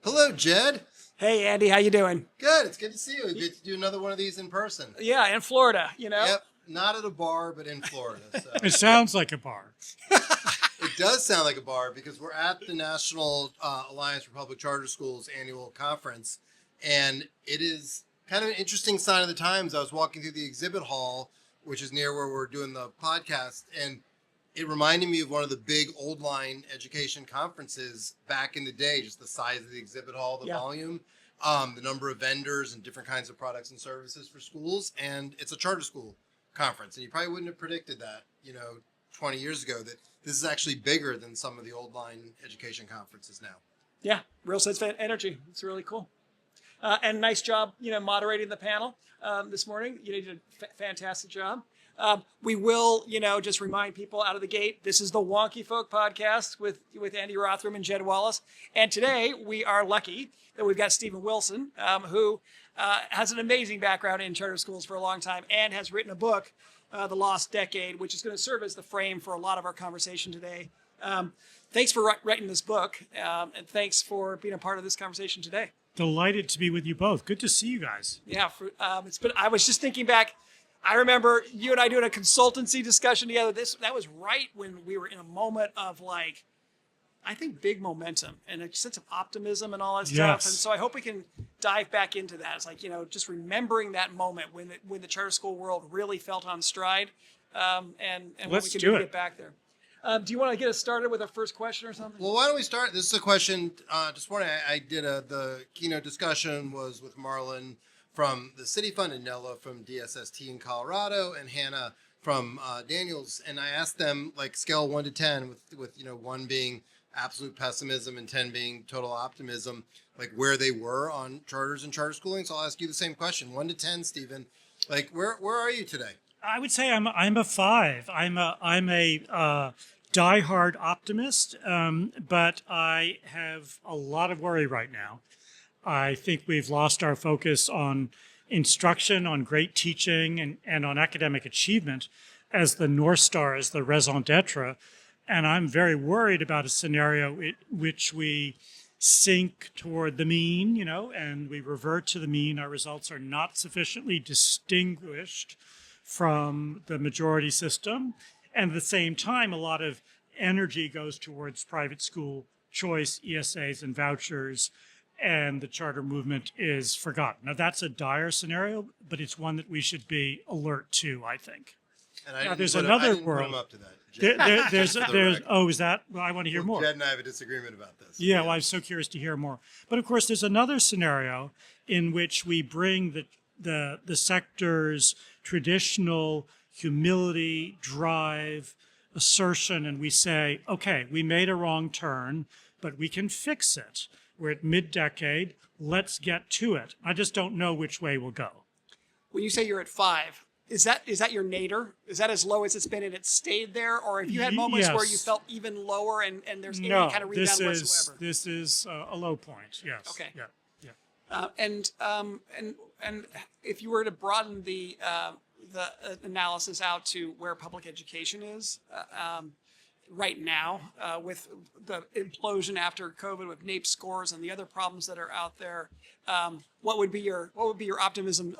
Hello, Jed. Hey, Andy, how you doing? Good. It's good to see you. We get to do another one of these in person. Yeah, in Florida, Yep. Not at a bar, but in Florida. So. It sounds like a bar. It does sound like a bar because we're at the National Alliance for Public Charter Schools annual conference, and it is kind of an interesting sign of the times. I was walking through the exhibit hall, which is near where we're doing the podcast, and it reminded me of one of the big old line education conferences back in the day, just the size of the exhibit hall, the volume, the number of vendors and different kinds of products and services for schools. And it's a charter school conference. And you probably wouldn't have predicted that, 20 years ago, that this is actually bigger than some of the old line education conferences now. Yeah, real sense of energy. It's really cool. And nice job, moderating the panel this morning. You did a fantastic job. We will, just remind people out of the gate, this is the WonkyFolk podcast with Andy Rotherham and Jed Wallace. And today we are lucky that we've got Stephen Wilson, who has an amazing background in charter schools for a long time and has written a book, The Lost Decade, which is going to serve as the frame for a lot of our conversation today. Thanks for writing this book, and thanks for being a part of this conversation today. Delighted to be with you both. Good to see you guys. Yeah, I was just thinking back. I remember you and I doing a consultancy discussion together. That was right when we were in a moment of I think big momentum and a sense of optimism and all that stuff. Yes. And so I hope we can dive back into that. It's just remembering that moment when the charter school world really felt on stride, and what we can do to get back there. Do you want to get us started with our first question or something? Well, why don't we start? This is a question. This morning I did the keynote discussion was with Marlon from the City Fund and Nella from DSST in Colorado and Hannah from Daniels. And I asked them scale 1 to 10 with 1 being absolute pessimism and 10 being total optimism, where they were on charters and charter schooling. So I'll ask you the same question. 1 to 10, Stephen, where are you today? I would say I'm a 5. I'm a diehard optimist, but I have a lot of worry right now. I think we've lost our focus on instruction, on great teaching, and on academic achievement as the North Star, as the raison d'etre. And I'm very worried about a scenario in which we sink toward the mean, and we revert to the mean. Our results are not sufficiently distinguished from the majority system. And at the same time, a lot of energy goes towards private school choice, ESAs, and vouchers, and the charter movement is forgotten. Now, that's a dire scenario, but it's one that we should be alert to, I think. And there's another world. Up to that. Is that? Well, I want to hear more. Jed and I have a disagreement about this. Yeah, well, I'm so curious to hear more. But of course, there's another scenario in which we bring the sector's traditional humility, drive, assertion, and we say, okay, we made a wrong turn, but we can fix it. We're at mid-decade. Let's get to it. I just don't know which way we'll go. When you say you're at 5, is that your nadir? Is that as low as it's been and it's stayed there? Or have you had moments where you felt even lower and there's any kind of rebound whatsoever? This is a low point, yes. Okay. Yeah. And if you were to broaden the analysis out to where public education is right now, with the implosion after COVID, with NAEP scores and the other problems that are out there, what would be your optimism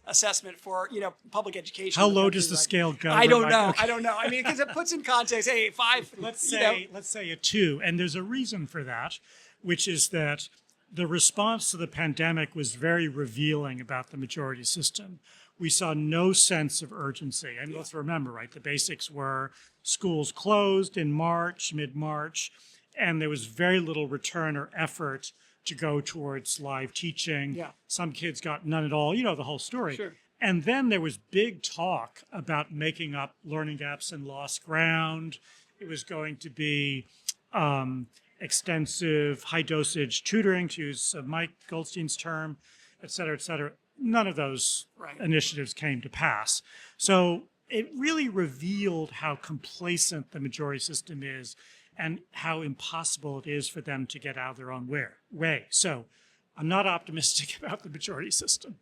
assessment for public education? How low does the scale go? I don't know. I don't know. I mean, because it puts in context. Hey, 5. Let's say a 2, and there's a reason for that, which is that the response to the pandemic was very revealing about the majority system. We saw no sense of urgency. And let's remember, right, the basics were schools closed in March, mid-March, and there was very little return or effort to go towards live teaching. Yeah. Some kids got none at all, the whole story. Sure. And then there was big talk about making up learning gaps and lost ground. It was going to be extensive high-dosage tutoring, to use Mike Goldstein's term, et cetera, et cetera. None of those initiatives came to pass. So it really revealed how complacent the majority system is and how impossible it is for them to get out of their own way. So I'm not optimistic about the majority system.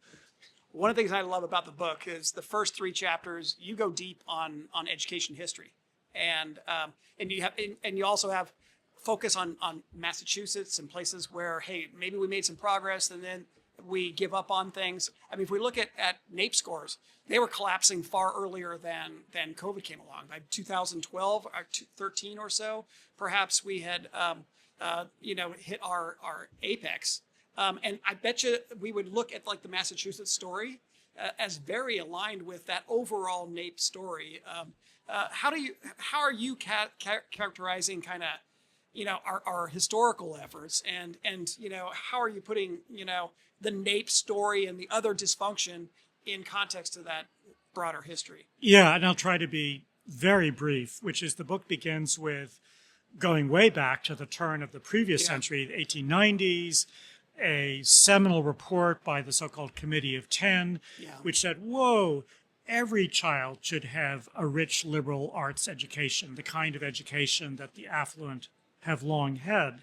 One of the things I love about the book is the first 3 chapters, you go deep on education history. And you also have focus on Massachusetts and places where, hey, maybe we made some progress and then we give up on things. I mean, if we look at NAEP scores, they were collapsing far earlier than COVID came along. By 2012 or 13 or so, perhaps we had hit our apex. And I bet you we would look at like the Massachusetts story as very aligned with that overall NAEP story. How are you characterizing kind of, our historical efforts and how are you putting, the NAEP story and the other dysfunction in context of that broader history? Yeah, and I'll try to be very brief, which is the book begins with going way back to the turn of the previous century, the 1890s, a seminal report by the so-called Committee of 10, which said, whoa, every child should have a rich liberal arts education, the kind of education that the affluent have long had.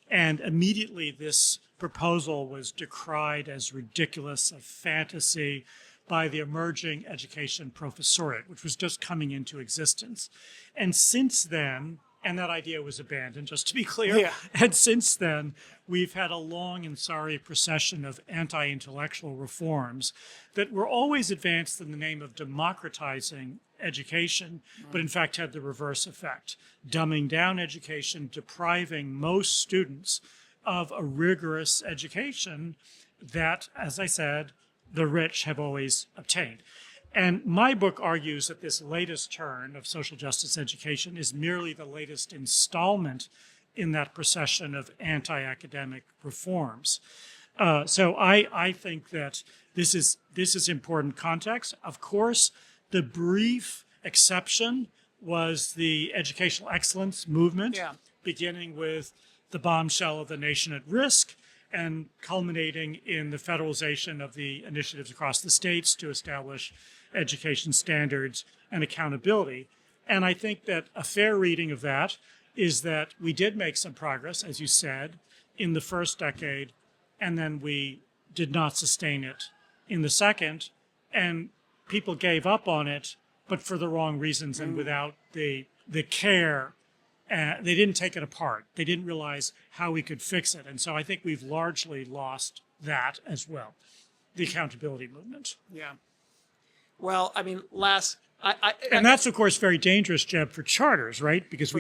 And immediately this proposal was decried as ridiculous, a fantasy, by the emerging education professorate, which was just coming into existence. And since then, and that idea was abandoned, just to be clear. And since then, we've had a long and sorry procession of anti-intellectual reforms that were always advanced in the name of democratizing education, but in fact had the reverse effect, dumbing down education, depriving most students of a rigorous education that, as I said, the rich have always obtained. And my book argues that this latest turn of social justice education is merely the latest installment in that procession of anti-academic reforms. So I think that this is important context. Of course, the brief exception was the educational excellence movement, beginning with the bombshell of the nation at risk and culminating in the federalization of the initiatives across the states to establish education standards and accountability. And I think that a fair reading of that is that we did make some progress, as you said, in the first decade, and then we did not sustain it in the second, and people gave up on it, but for the wrong reasons and without the care. They didn't take it apart. They didn't realize how we could fix it. And so I think we've largely lost that as well, the accountability movement. Yeah. Well, I mean, and that's, of course, very dangerous, Jeb, for charters, right? Because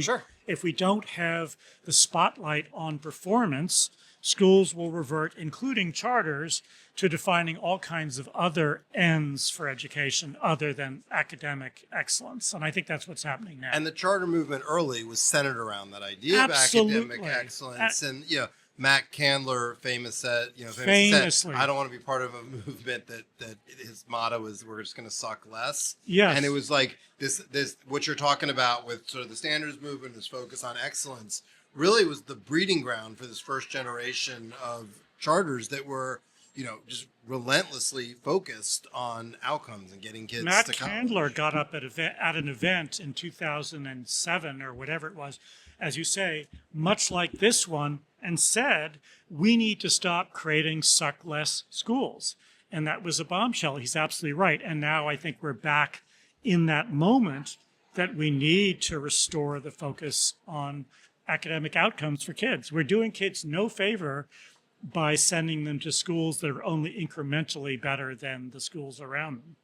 if we don't have the spotlight on performance, schools will revert, including charters, to defining all kinds of other ends for education other than academic excellence. And I think that's what's happening now. And the charter movement early was centered around that idea of academic excellence. And, Matt Candler famously said, I don't want to be part of a movement that his motto is, we're just going to suck less. Yes. And it was like this, what you're talking about with sort of the standards movement, this focus on excellence, really was the breeding ground for this first generation of charters that were, just relentlessly focused on outcomes and getting kids Matt to college. Candler got up at an event in 2007 or whatever it was, as you say, much like this one, and said, we need to stop creating suck less schools. And that was a bombshell. He's absolutely right. And now I think we're back in that moment that we need to restore the focus on academic outcomes for kids. We're doing kids no favor by sending them to schools that are only incrementally better than the schools around them.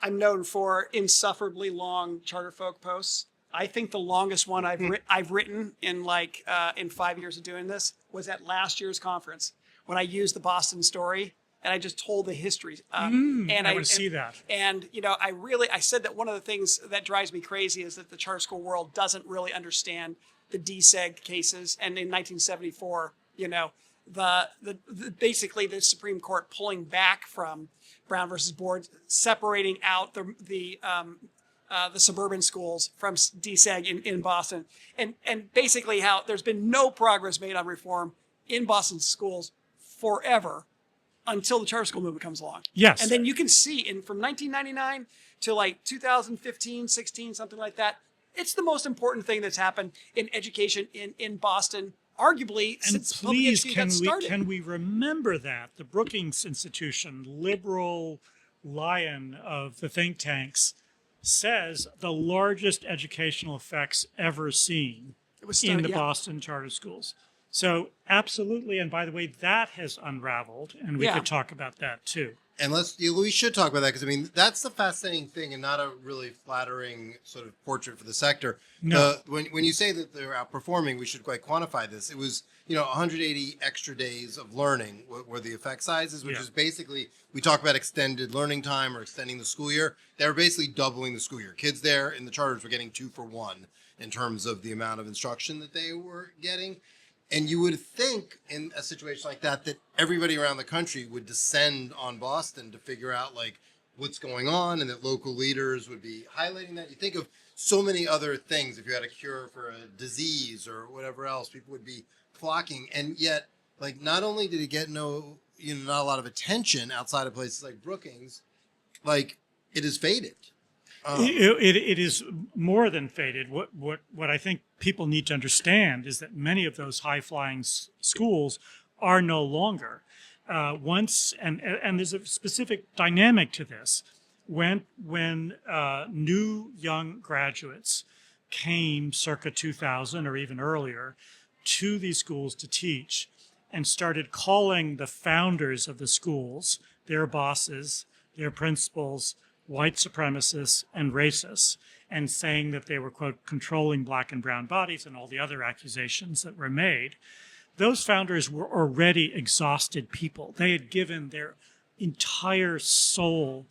I'm known for insufferably long charter folk posts. I think the longest one I've written in in 5 years of doing this was at last year's conference when I used the Boston story and I just told the history. And I would see that. And I said that one of the things that drives me crazy is that the charter school world doesn't really understand the deseg cases. And in 1974, basically the Supreme Court pulling back from Brown versus Board, separating out the suburban schools from deseg in Boston, and basically how there's been no progress made on reform in Boston schools forever until the charter school movement comes along. Yes. And then you can see from 1999 to 2015, 16, something like that, it's the most important thing that's happened in education in Boston, arguably, and since please, public education got started. Can we remember that the Brookings Institution, liberal lion of the think tanks, says the largest educational effects ever seen It was in the yeah. Boston charter schools. So absolutely, and by the way, that has unraveled, and we Yeah. could talk about that too. And we should talk about that because I mean that's the fascinating thing and not a really flattering sort of portrait for the sector. No. When you say that they're outperforming, we should quite quantify this. It was 180 extra days of learning were the effect sizes, which Yeah. is basically we talk about extended learning time or extending the school year. They were basically doubling the school year. Kids there in the charters were getting 2 for 1 in terms of the amount of instruction that they were getting. And you would think in a situation like that everybody around the country would descend on Boston to figure out like what's going on and that local leaders would be highlighting that. You think of so many other things. If you had a cure for a disease or whatever else, people would be flocking. And yet, like, not only did it get not a lot of attention outside of places like Brookings, like it has faded. It is more than faded. What I think people need to understand is that many of those high-flying schools are no longer. And there's a specific dynamic to this. When new young graduates came circa 2000 or even earlier to these schools to teach and started calling the founders of the schools, their bosses, their principals, white supremacists and racists, and saying that they were, quote, controlling black and brown bodies and all the other accusations that were made, those founders were already exhausted people. They had given their entire soul,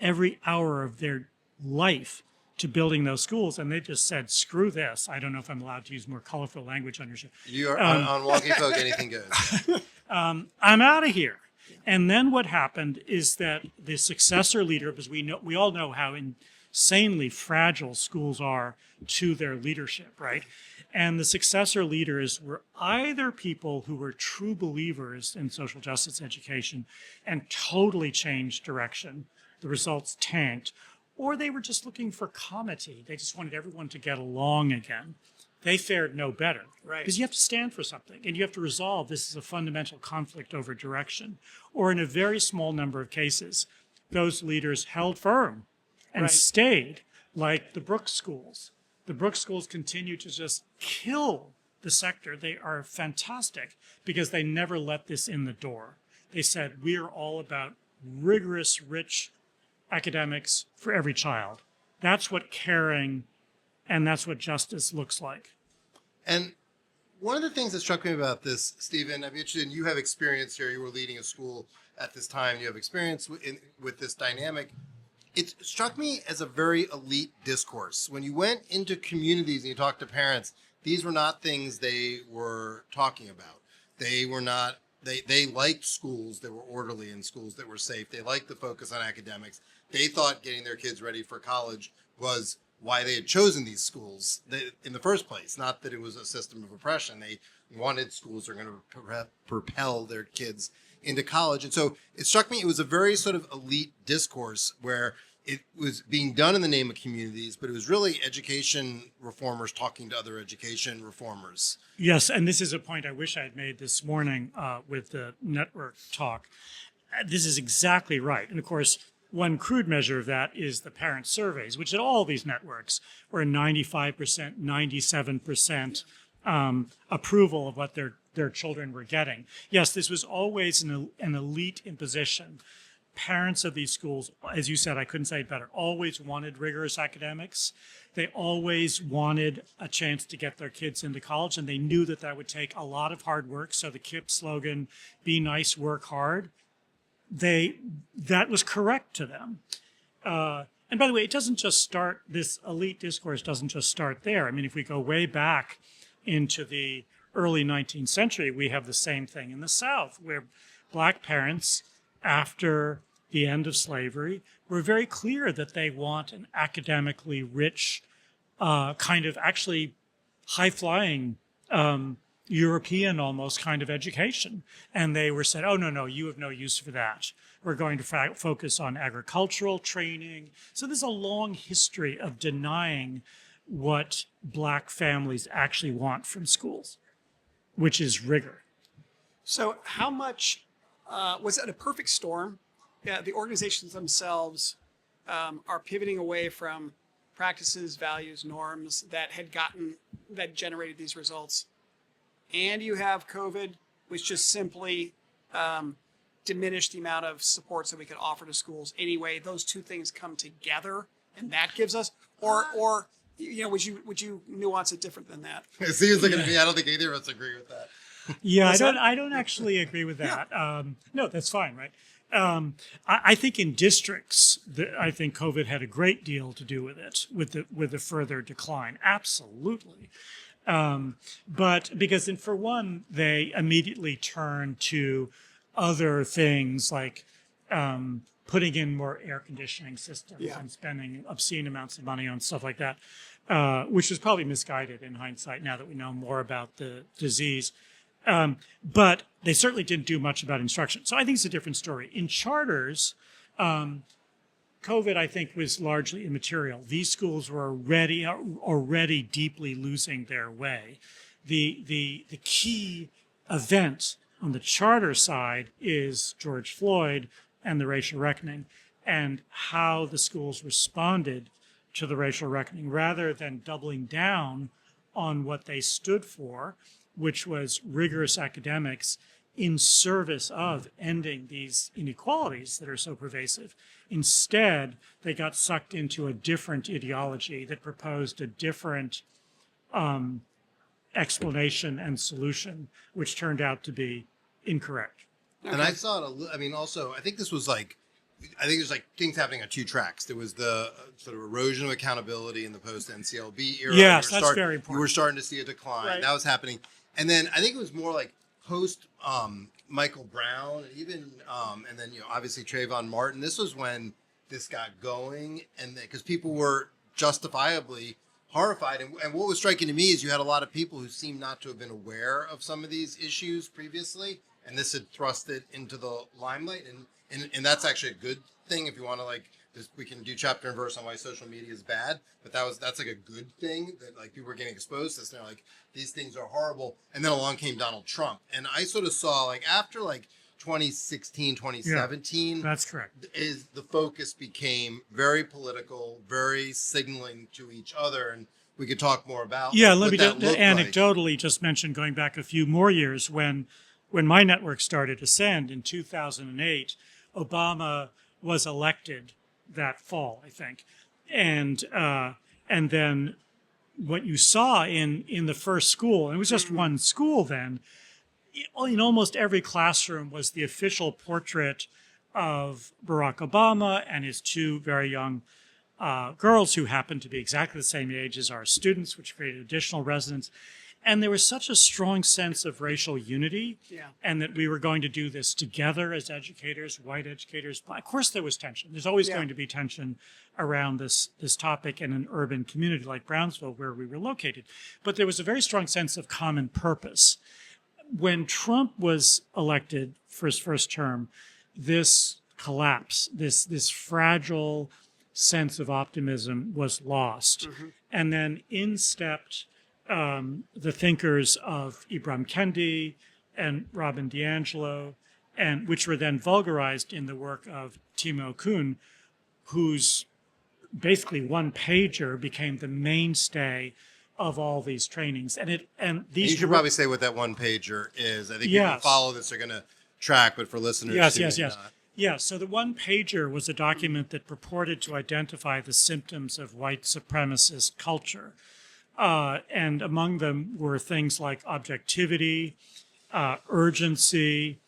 every hour of their life to building those schools, and they just said, screw this. I don't know if I'm allowed to use more colorful language on your show. You are on WonkyFolk, anything goes. I'm out of here. And then what happened is that the successor leader, because we all know how insanely fragile schools are to their leadership, right? And the successor leaders were either people who were true believers in social justice education and totally changed direction. The results tanked. Or they were just looking for comity. They just wanted everyone to get along again. They fared no better. Right. Because you have to stand for something and you have to resolve this is a fundamental conflict over direction. Or in a very small number of cases, those leaders held firm and Right. stayed, like the Brooks schools. The Brooks schools continue to just kill the sector. They are fantastic because they never let this in the door. They said, we are all about rigorous, rich academics for every child. That's what caring and that's what justice looks like. And one of the things that struck me about this, Stephen, I'd be interested in, you have experience here. You were leading a school at this time. You have experience with this dynamic. It struck me as a very elite discourse. When you went into communities and you talked to parents, these were not things they were talking about. They were not, they liked schools that were orderly and schools that were safe. They liked the focus on academics. They thought getting their kids ready for college was why they had chosen these schools in the first place, not that it was a system of oppression. They wanted schools that are going to propel their kids into college. And so it struck me, it was a very sort of elite discourse where it was being done in the name of communities, but it was really education reformers talking to other education reformers. Yes, and this is a point I wish I had made this morning with the network talk. This is exactly right. And of course, one crude measure of that is the parent surveys, which at all these networks were 95%, 97% approval of what their children were getting. Yes, this was always an elite imposition. Parents of these schools, as you said, I couldn't say it better, always wanted rigorous academics. They always wanted a chance to get their kids into college, and they knew that that would take a lot of hard work. So the KIPP slogan, be nice, work hard, that was correct to them. And by the way, it doesn't just start, this elite discourse doesn't just start there. I mean, if we go way back into the early 19th century, we have the same thing in the South, where black parents, after the end of slavery, were very clear that they want an academically rich, kind of actually high-flying European almost kind of education. And they were said, oh, no, you have no use for that. We're going to focus on agricultural training. So there's a long history of denying what black families actually want from schools, which is rigor. So how much was it a perfect storm? Yeah, the organizations themselves are pivoting away from practices, values, norms that generated these results. And you have COVID, which just simply diminished the amount of supports that we could offer to schools. Anyway, those two things come together, and that gives us, or would you nuance it different than that? It seems like to me, I don't think either of us agree with that. Yeah, I don't actually agree with that. No, that's fine, right? I think in districts, I think COVID had a great deal to do with it, with the further decline. Absolutely. But because then for one, they immediately turn to other things like putting in more air conditioning systems and spending obscene amounts of money on stuff like that, which was probably misguided in hindsight now that we know more about the disease. But they certainly didn't do much about instruction. So I think it's a different story. In charters, COVID, I think, was largely immaterial. These schools were already deeply losing their way. The key event on the charter side is George Floyd and the racial reckoning, and how the schools responded to the racial reckoning rather than doubling down on what they stood for, which was rigorous academics in service of ending these inequalities that are so pervasive. Instead, they got sucked into a different ideology that proposed a different explanation and solution, which turned out to be incorrect. And I saw it, also, I think there's like things happening on two tracks. There was the sort of erosion of accountability in the post-NCLB era. Yes, that's very important. You were starting to see a decline. Right. That was happening. And then I think it was more like post Michael Brown, even, and then, obviously Trayvon Martin. This was when this got going, and because people were justifiably horrified. And what was striking to me is you had a lot of people who seemed not to have been aware of some of these issues previously, and this had thrust it into the limelight. And that's actually a good thing if you want to we can do chapter and verse on why social media is bad, but that's like a good thing that people were getting exposed to this. And they're like, these things are horrible. And then along came Donald Trump. And I sort of saw after 2016, 2017, that's correct. Is the focus became very political, very signaling to each other. And we could talk more about let me anecdotally just mention going back a few more years when my network started Ascend in 2008, Obama was elected that fall, I think. And then what you saw in the first school, and it was just one school then, in almost every classroom was the official portrait of Barack Obama and his two very young girls who happened to be exactly the same age as our students, which created additional resonance. And there was such a strong sense of racial unity, and that we were going to do this together as educators, white educators. Of course, there was tension. There's always going to be tension around this topic in an urban community like Brownsville, where we were located. But there was a very strong sense of common purpose. When Trump was elected for his first term, this collapse, this fragile sense of optimism was lost. Mm-hmm. And then in stepped the thinkers of Ibram Kendi and Robin DiAngelo, and which were then vulgarized in the work of Timo Kuhn, whose basically one pager became the mainstay of all these trainings. And these you should probably say what that one pager is. I think people who follow this are going to track, but for listeners, yes. Yeah, so the one pager was a document that purported to identify the symptoms of white supremacist culture. And among them were things like objectivity, urgency,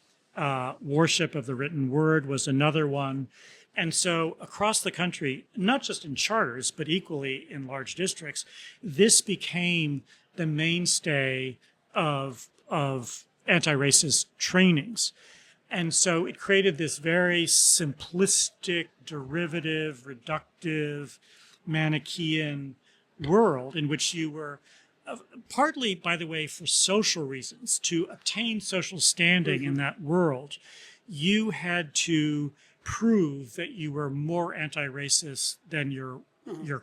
worship of the written word was another one. And so across the country, not just in charters, but equally in large districts, this became the mainstay of anti-racist trainings. And so it created this very simplistic, derivative, reductive, Manichaean world in which you were, partly, by the way, for social reasons, to obtain social standing in that world, you had to prove that you were more anti-racist than your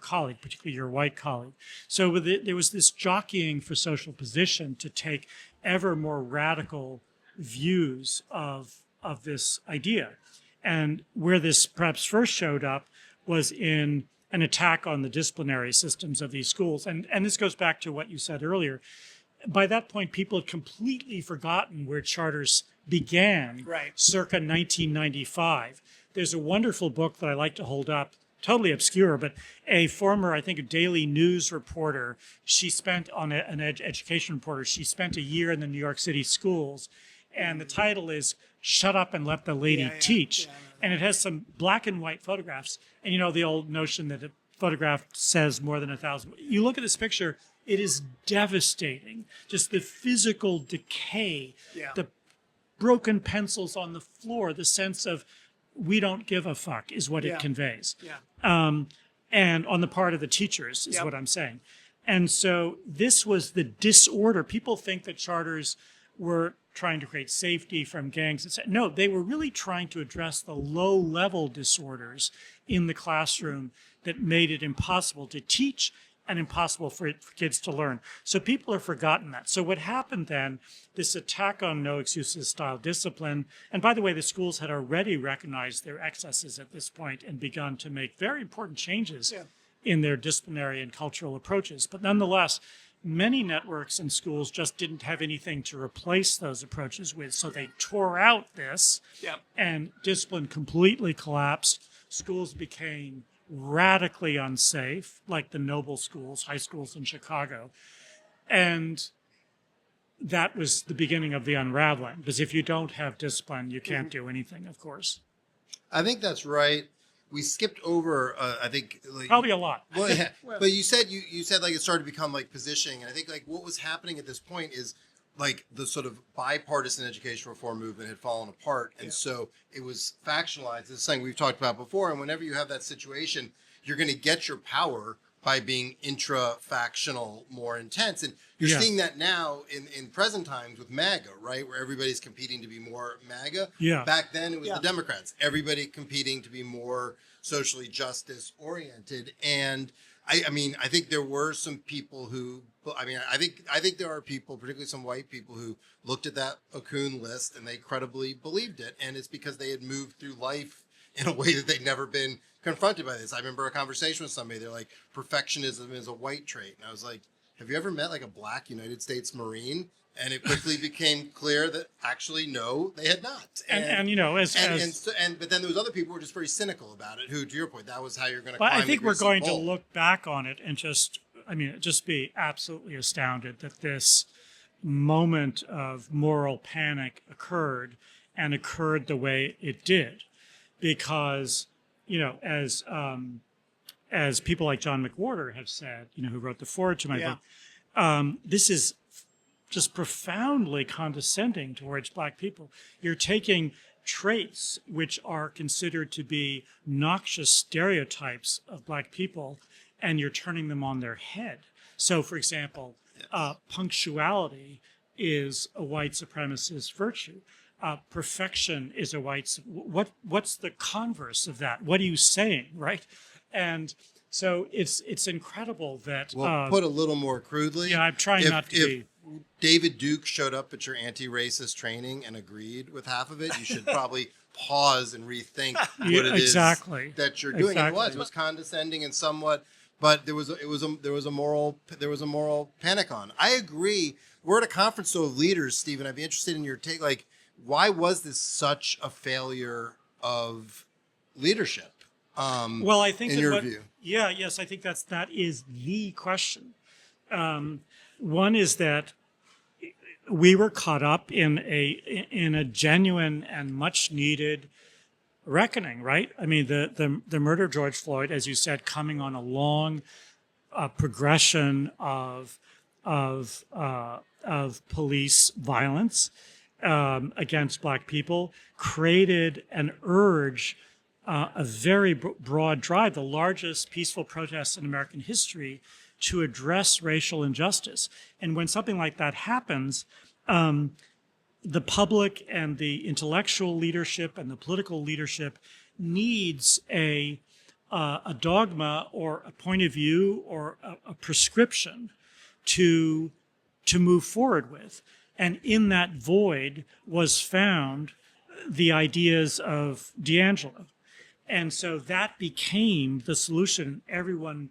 colleague, particularly your white colleague. So there was this jockeying for social position to take ever more radical views of this idea. And where this perhaps first showed up was in an attack on the disciplinary systems of these schools. And this goes back to what you said earlier. By that point, people had completely forgotten where charters began, Right. circa 1995. There's a wonderful book that I like to hold up, totally obscure, but a former, I think, a Daily News reporter, she spent education reporter, she spent a year in the New York City schools, and the title is Shut Up and Let the Lady Teach. Yeah, And it has some black and white photographs. And you know, the old notion that a photograph says more than 1,000. You look at this picture, it is devastating. Just the physical decay, Yeah. the broken pencils on the floor, the sense of we don't give a fuck is what Yeah. it conveys. Yeah. And on the part of the teachers is Yep. what I'm saying. And so this was the disorder. People think that charters were trying to create safety from gangs. No, they were really trying to address the low-level disorders in the classroom that made it impossible to teach and impossible for kids to learn. So people have forgotten that. So what happened then, this attack on no excuses style discipline, and by the way, the schools had already recognized their excesses at this point and begun to make very important changes in their disciplinary and cultural approaches. But nonetheless, many networks and schools just didn't have anything to replace those approaches with. So they tore out this and discipline completely collapsed. Schools became radically unsafe, like the Noble schools, high schools in Chicago. And that was the beginning of the unraveling, because if you don't have discipline, you can't do anything, of course. I think that's right. We skipped over, I think, like, Probably a lot. well, yeah. But you said like it started to become like positioning, and I think like what was happening at this point is like the sort of bipartisan education reform movement had fallen apart, and so it was factionalized. This is something we've talked about before, and whenever you have that situation, you're going to get your power by being intra-factional, more intense, and you're seeing that now in present times with MAGA, right, where everybody's competing to be more MAGA. Yeah. Back then, it was the Democrats. Everybody competing to be more socially justice oriented, and I mean, I think there were some people who, I mean, I think there are people, particularly some white people, who looked at that Okun list and they credibly believed it, and it's because they had moved through life in a way that they'd never been confronted by this. I remember a conversation with somebody. They're like, perfectionism is a white trait, and I was like, have you ever met like a black United States Marine? And it quickly became clear that actually, no, they had not. And you know, but then there was other people who were just very cynical about it. Who, to your point, that was how you're going to. But climb I think the we're greasy going pole. to look back on it and just be absolutely astounded that this moment of moral panic occurred, and occurred the way it did, because you know, as people like John McWhorter have said, you know, who wrote the foreword to my book, this is just profoundly condescending towards black people. You're taking traits which are considered to be noxious stereotypes of black people, and you're turning them on their head. So, for example, punctuality is a white supremacist virtue. Perfection is a white. What's the converse of that? What are you saying, right? And so it's incredible that. Well, put a little more crudely. Yeah, I'm trying not to be. David Duke showed up at your anti-racist training and agreed with half of it, you should probably pause and rethink what it is that you're doing. Exactly. It was condescending and somewhat, but there was a moral panic on. I agree. We're at a conference though of leaders, Stephen. I'd be interested in your take. Like, why was this such a failure of leadership? Well, I think in your view. Yes, I think that is the question. One is that we were caught up in a genuine and much needed reckoning, right? I mean, the murder of George Floyd, as you said, coming on a long progression of police violence against black people, created an urge, a very broad drive, the largest peaceful protests in American history, to address racial injustice. And when something like that happens, the public and the intellectual leadership and the political leadership needs a dogma or a point of view or a prescription to move forward with. And in that void was found the ideas of D'Angelo. And so that became the solution. Everyone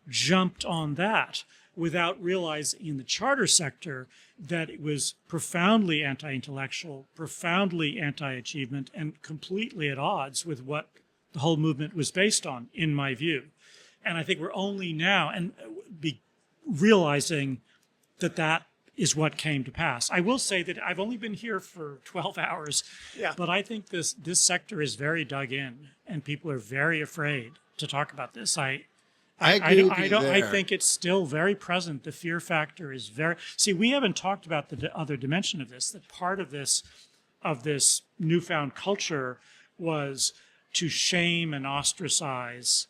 jumped on that without realizing in the charter sector that it was profoundly anti-intellectual, profoundly anti-achievement, and completely at odds with what the whole movement was based on, in my view. And I think we're only now realizing that that is what came to pass. I will say that I've only been here for 12 hours, but I think this sector is very dug in, and people are very afraid to talk about this. I agree with you there. I think it's still very present. The fear factor is very. See, we haven't talked about the other dimension of this. That part of this newfound culture was to shame and ostracize,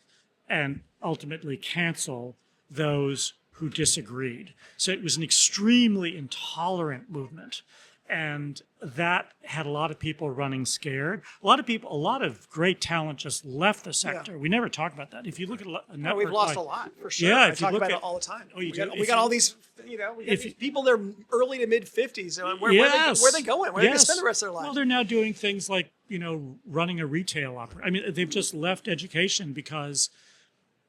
and ultimately cancel those who disagreed. So it was an extremely intolerant movement. And that had a lot of people running scared. A lot of great talent just left the sector. We never talk about that. If you look at a network, we've lost a lot for sure. Yeah, I talk about it all the time. Oh, you we got all these, we got these people. They're early to mid 50s. Where are they going? Where are they going to spend the rest of their lives? Well, they're now doing things like running a retail operation. I mean, they've just left education because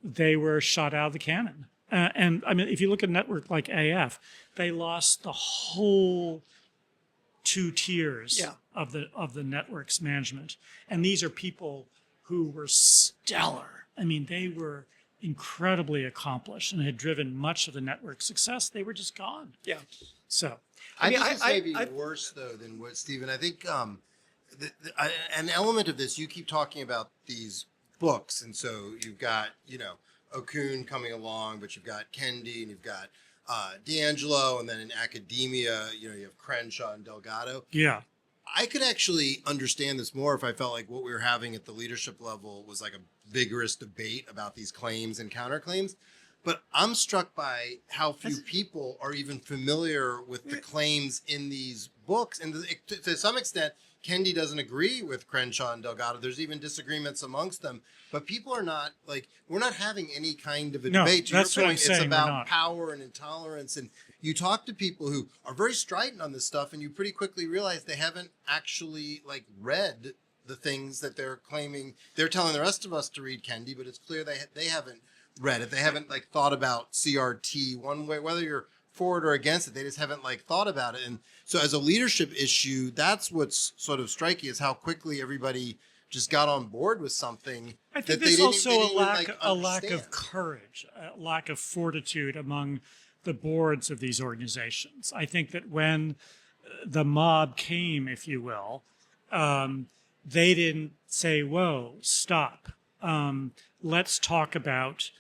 they were shot out of the cannon. And I mean, if you look at a network like AF, they lost the whole 2 tiers of the network's management. And these are people who were stellar. I mean, they were incredibly accomplished and had driven much of the network's success. They were just gone. Yeah. So I think it's maybe worse though than what Stephen. I think an element of this. You keep talking about these books, and so you've got Okun coming along, but you've got Kendi and you've got D'Angelo, and then in academia, you have Crenshaw and Delgado. Yeah. I could actually understand this more if I felt like what we were having at the leadership level was like a vigorous debate about these claims and counterclaims. But I'm struck by how few people are even familiar with the claims in these books. And to some extent, Kendi doesn't agree with Crenshaw and Delgado. There's even disagreements amongst them. But people are not we're not having any kind of a debate. To that's your what point, I'm saying, it's about we're not. power and intolerance. And you talk to people who are very strident on this stuff, and you pretty quickly realize they haven't actually read the things that they're claiming. They're telling the rest of us to read Kendi, but it's clear they haven't read it. They haven't thought about CRT one way, whether you're for it or against it. They just haven't thought about it. And so as a leadership issue, that's what's sort of striking, is how quickly everybody just got on board with something. I think that there's they also didn't a lack understand. of courage, a lack of fortitude among the boards of these organizations. I think that when the mob came, if you will, they didn't say, whoa, stop. Let's talk about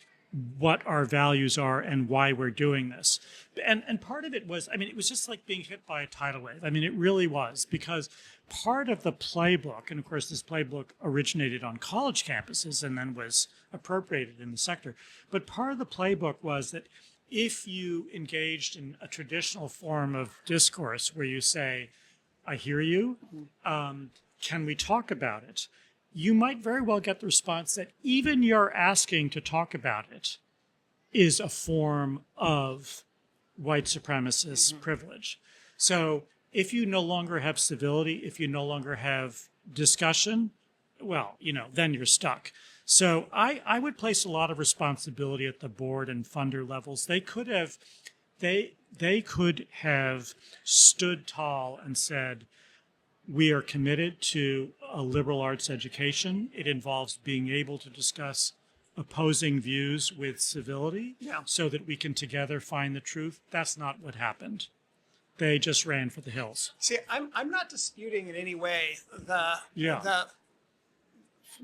what our values are and why we're doing this. And part of it was, it was just like being hit by a tidal wave. It really was, because part of the playbook, and of course this playbook originated on college campuses and then was appropriated in the sector, but part of the playbook was that if you engaged in a traditional form of discourse where you say, I hear you, can we talk about it? You might very well get the response that even your asking to talk about it is a form of white supremacist privilege. So if you no longer have civility, if you no longer have discussion, well, then you're stuck. So I would place a lot of responsibility at the board and funder levels. They could have stood tall and said, we are committed to a liberal arts education. It involves being able to discuss opposing views with civility so that we can together find the truth. That's not what happened. They just ran for the hills. See, I'm not disputing in any way the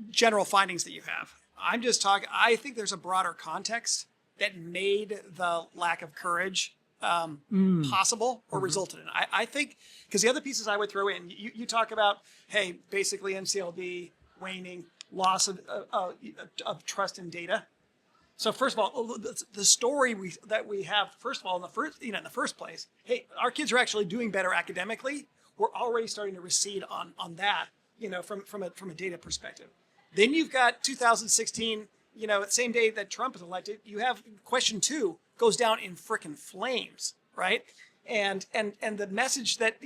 general findings that you have. I'm just talking, I think there's a broader context that made the lack of courage possible or resulted in. I think, because the other pieces I would throw in, you talk about, hey, basically MCLB waning, loss of trust in data. So first of all, the story that we have, first of all, in the first place, hey, our kids are actually doing better academically. We're already starting to recede on that, from a data perspective. Then you've got 2016, the same day that Trump is elected, you have question 2 goes down in frickin' flames, right? And the message that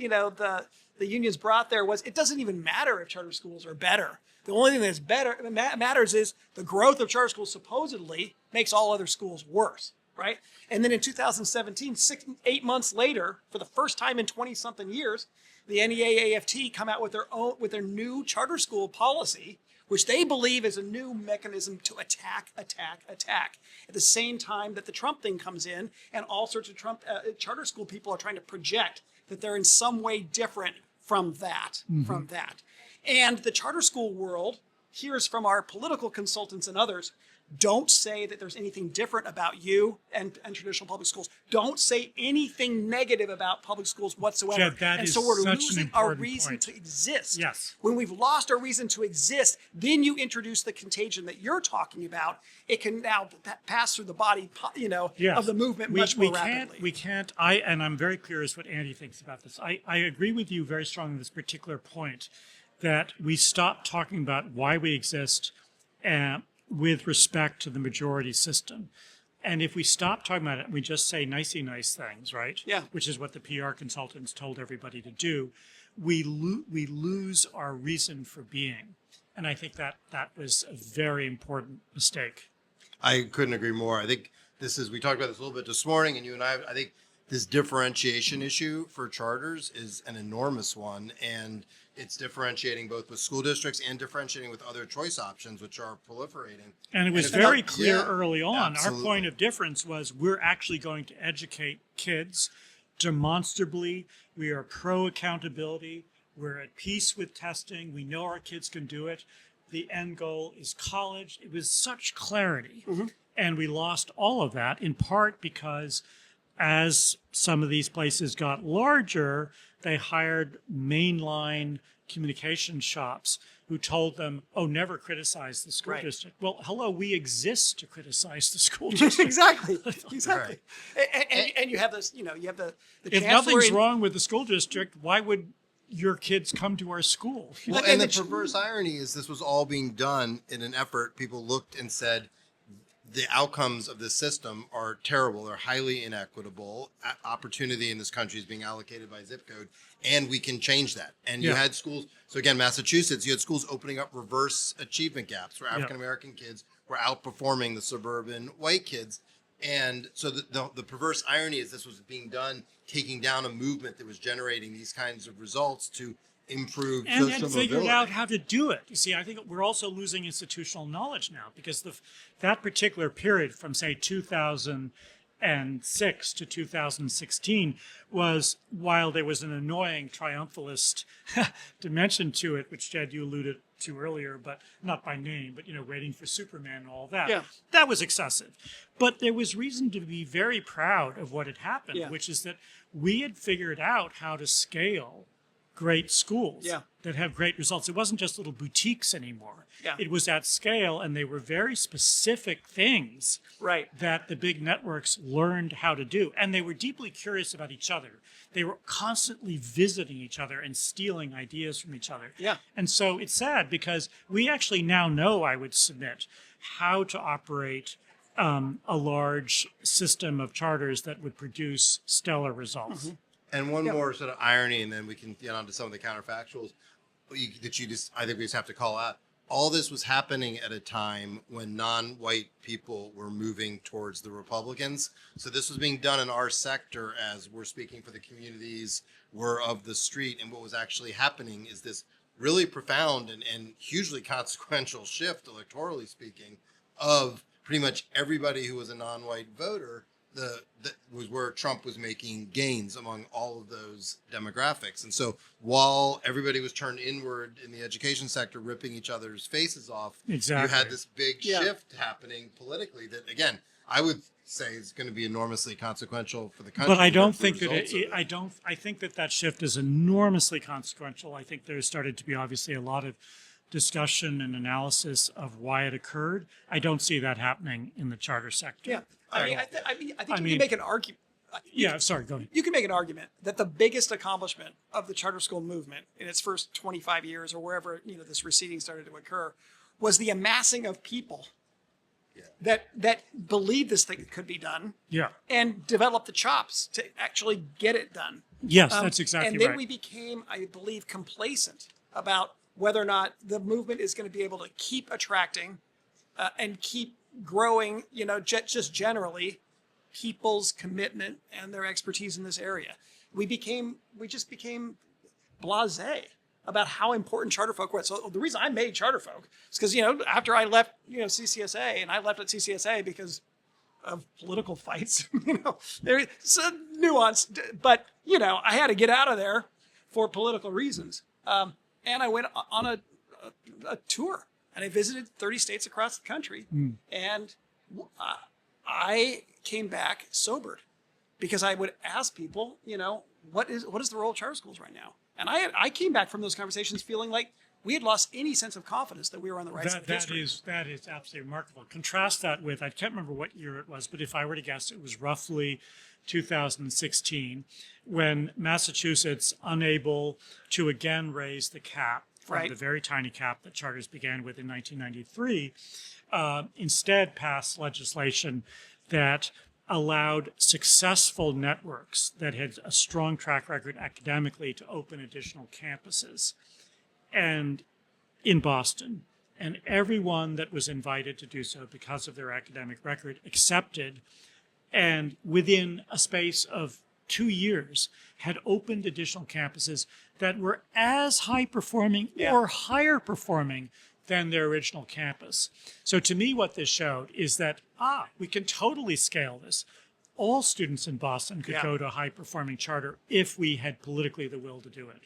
the unions brought there was it doesn't even matter if charter schools are better. The only thing that's better matters is the growth of charter schools supposedly makes all other schools worse, right? And then in 2017, 8 months later, for the first time in 20-something years, the NEA-AFT come out with their new charter school policy, which they believe is a new mechanism to attack. At the same time that the Trump thing comes in, and all sorts of Trump charter school people are trying to project that they're in some way different from that. And the charter school world hears from our political consultants and others, don't say that there's anything different about you and traditional public schools. Don't say anything negative about public schools whatsoever. Yeah, that and is so we're such an losing our important reason point. to exist. Yes. When we've lost our reason to exist, then you introduce the contagion that you're talking about. It can now pass through the body, Yes. of the movement much more rapidly. And I'm very clear as what Andy thinks about this. I agree with you very strongly on this particular point that we stop talking about why we exist with respect to the majority system. And if we stop talking about it, we just say nicey nice things, right? Yeah. Which is what the PR consultants told everybody to do. We lose our reason for being. And I think that was a very important mistake. I couldn't agree more. I think we talked about this a little bit this morning, and you and I think this differentiation issue for charters is an enormous one, and it's differentiating both with school districts and differentiating with other choice options, which are proliferating. And it was it's very not- clear yeah, early on. absolutely. Our point of difference was we're actually going to educate kids demonstrably. We are pro accountability. We're at peace with testing. We know our kids can do it. The end goal is college. It was such clarity. And we lost all of that in part because as some of these places got larger, they hired mainline communication shops who told them, oh, never criticize the school Right. district. Well, hello, we exist to criticize the school district. Exactly. Right. And you have this, you have the If chancellor nothing's in- wrong with the school district, why would your kids come to our school? Well, And and the the- perverse irony is this was all being done in an effort. People looked and said, the outcomes of this system are terrible. They're highly inequitable. Opportunity in this country is being allocated by zip code, and we can change that. And you Yeah. had schools. So again, Massachusetts, you had schools opening up reverse achievement gaps where Yeah. African American kids were outperforming the suburban white kids. And so the perverse irony is this was being done, taking down a movement that was generating these kinds of results to improve And social had figured mobility. out how to do it. You see, I think we're also losing institutional knowledge now because that particular period from, say, 2006 to 2016 was, while there was an annoying triumphalist dimension to it, which, Jed, you alluded to earlier, but not by name, but, waiting for Superman and all that. Yeah. That was excessive. But there was reason to be very proud of what had happened, Yeah. which is that we had figured out how to scale great schools Yeah. that have great results. It wasn't just little boutiques anymore. Yeah. It was at scale, and they were very specific things Right. that the big networks learned how to do. And they were deeply curious about each other. They were constantly visiting each other and stealing ideas from each other. Yeah. And so it's sad because we actually now know, I would submit, how to operate a large system of charters that would produce stellar results. And one more sort of irony, and then we can get on to some of the counterfactuals I think we just have to call out. All this was happening at a time when non-white people were moving towards the Republicans. So this was being done in our sector as we're speaking for the communities, we're of the street. And what was actually happening is this really profound and hugely consequential shift, electorally speaking, of pretty much everybody who was a non-white voter. That was where Trump was making gains among all of those demographics. And so while everybody was turned inward in the education sector, ripping each other's faces off, Exactly. you had this big Yeah. shift happening politically that, again, I would say is going to be enormously consequential for the country. But I don't That's the think that results of I think that shift is enormously consequential. I think there started to be obviously a lot of discussion and analysis of why it occurred. I don't see that happening in the charter sector. Yeah. I think you mean- can make an argument. Yeah, sorry, go ahead. You can make an argument that the biggest accomplishment of the charter school movement in its first 25 years or wherever this receding started to occur was the amassing of people that believed this thing could be done Yeah. and developed the chops to actually get it done. Yes, that's exactly And then right. we became, I believe, complacent about whether or not the movement is going to be able to keep attracting and keep growing, just generally people's commitment and their expertise in this area. We just became blasé about how important charter folk was. So the reason I made charter folk is because, after I left, CCSA, and I left at CCSA because of political fights, there's a nuance, but, I had to get out of there for political reasons. And I went on a tour, and I visited 30 states across the country. And I came back sobered because I would ask people, what is the role of charter schools right now? And I came back from those conversations feeling like we had lost any sense of confidence that we were on the right side of history. That is absolutely remarkable. Contrast that with, I can't remember what year it was, but if I were to guess, it was roughly 2016 when Massachusetts, unable to again raise the cap from the very tiny cap that charters began with in 1993, instead passed legislation that allowed successful networks that had a strong track record academically to open additional campuses. And in Boston, and everyone that was invited to do so because of their academic record accepted, and within a space of 2 years had opened additional campuses that were as high performing or higher performing than their original campus. So to me, what this showed is that, we can totally scale this. All students in Boston could go to a high performing charter if we had politically the will to do it.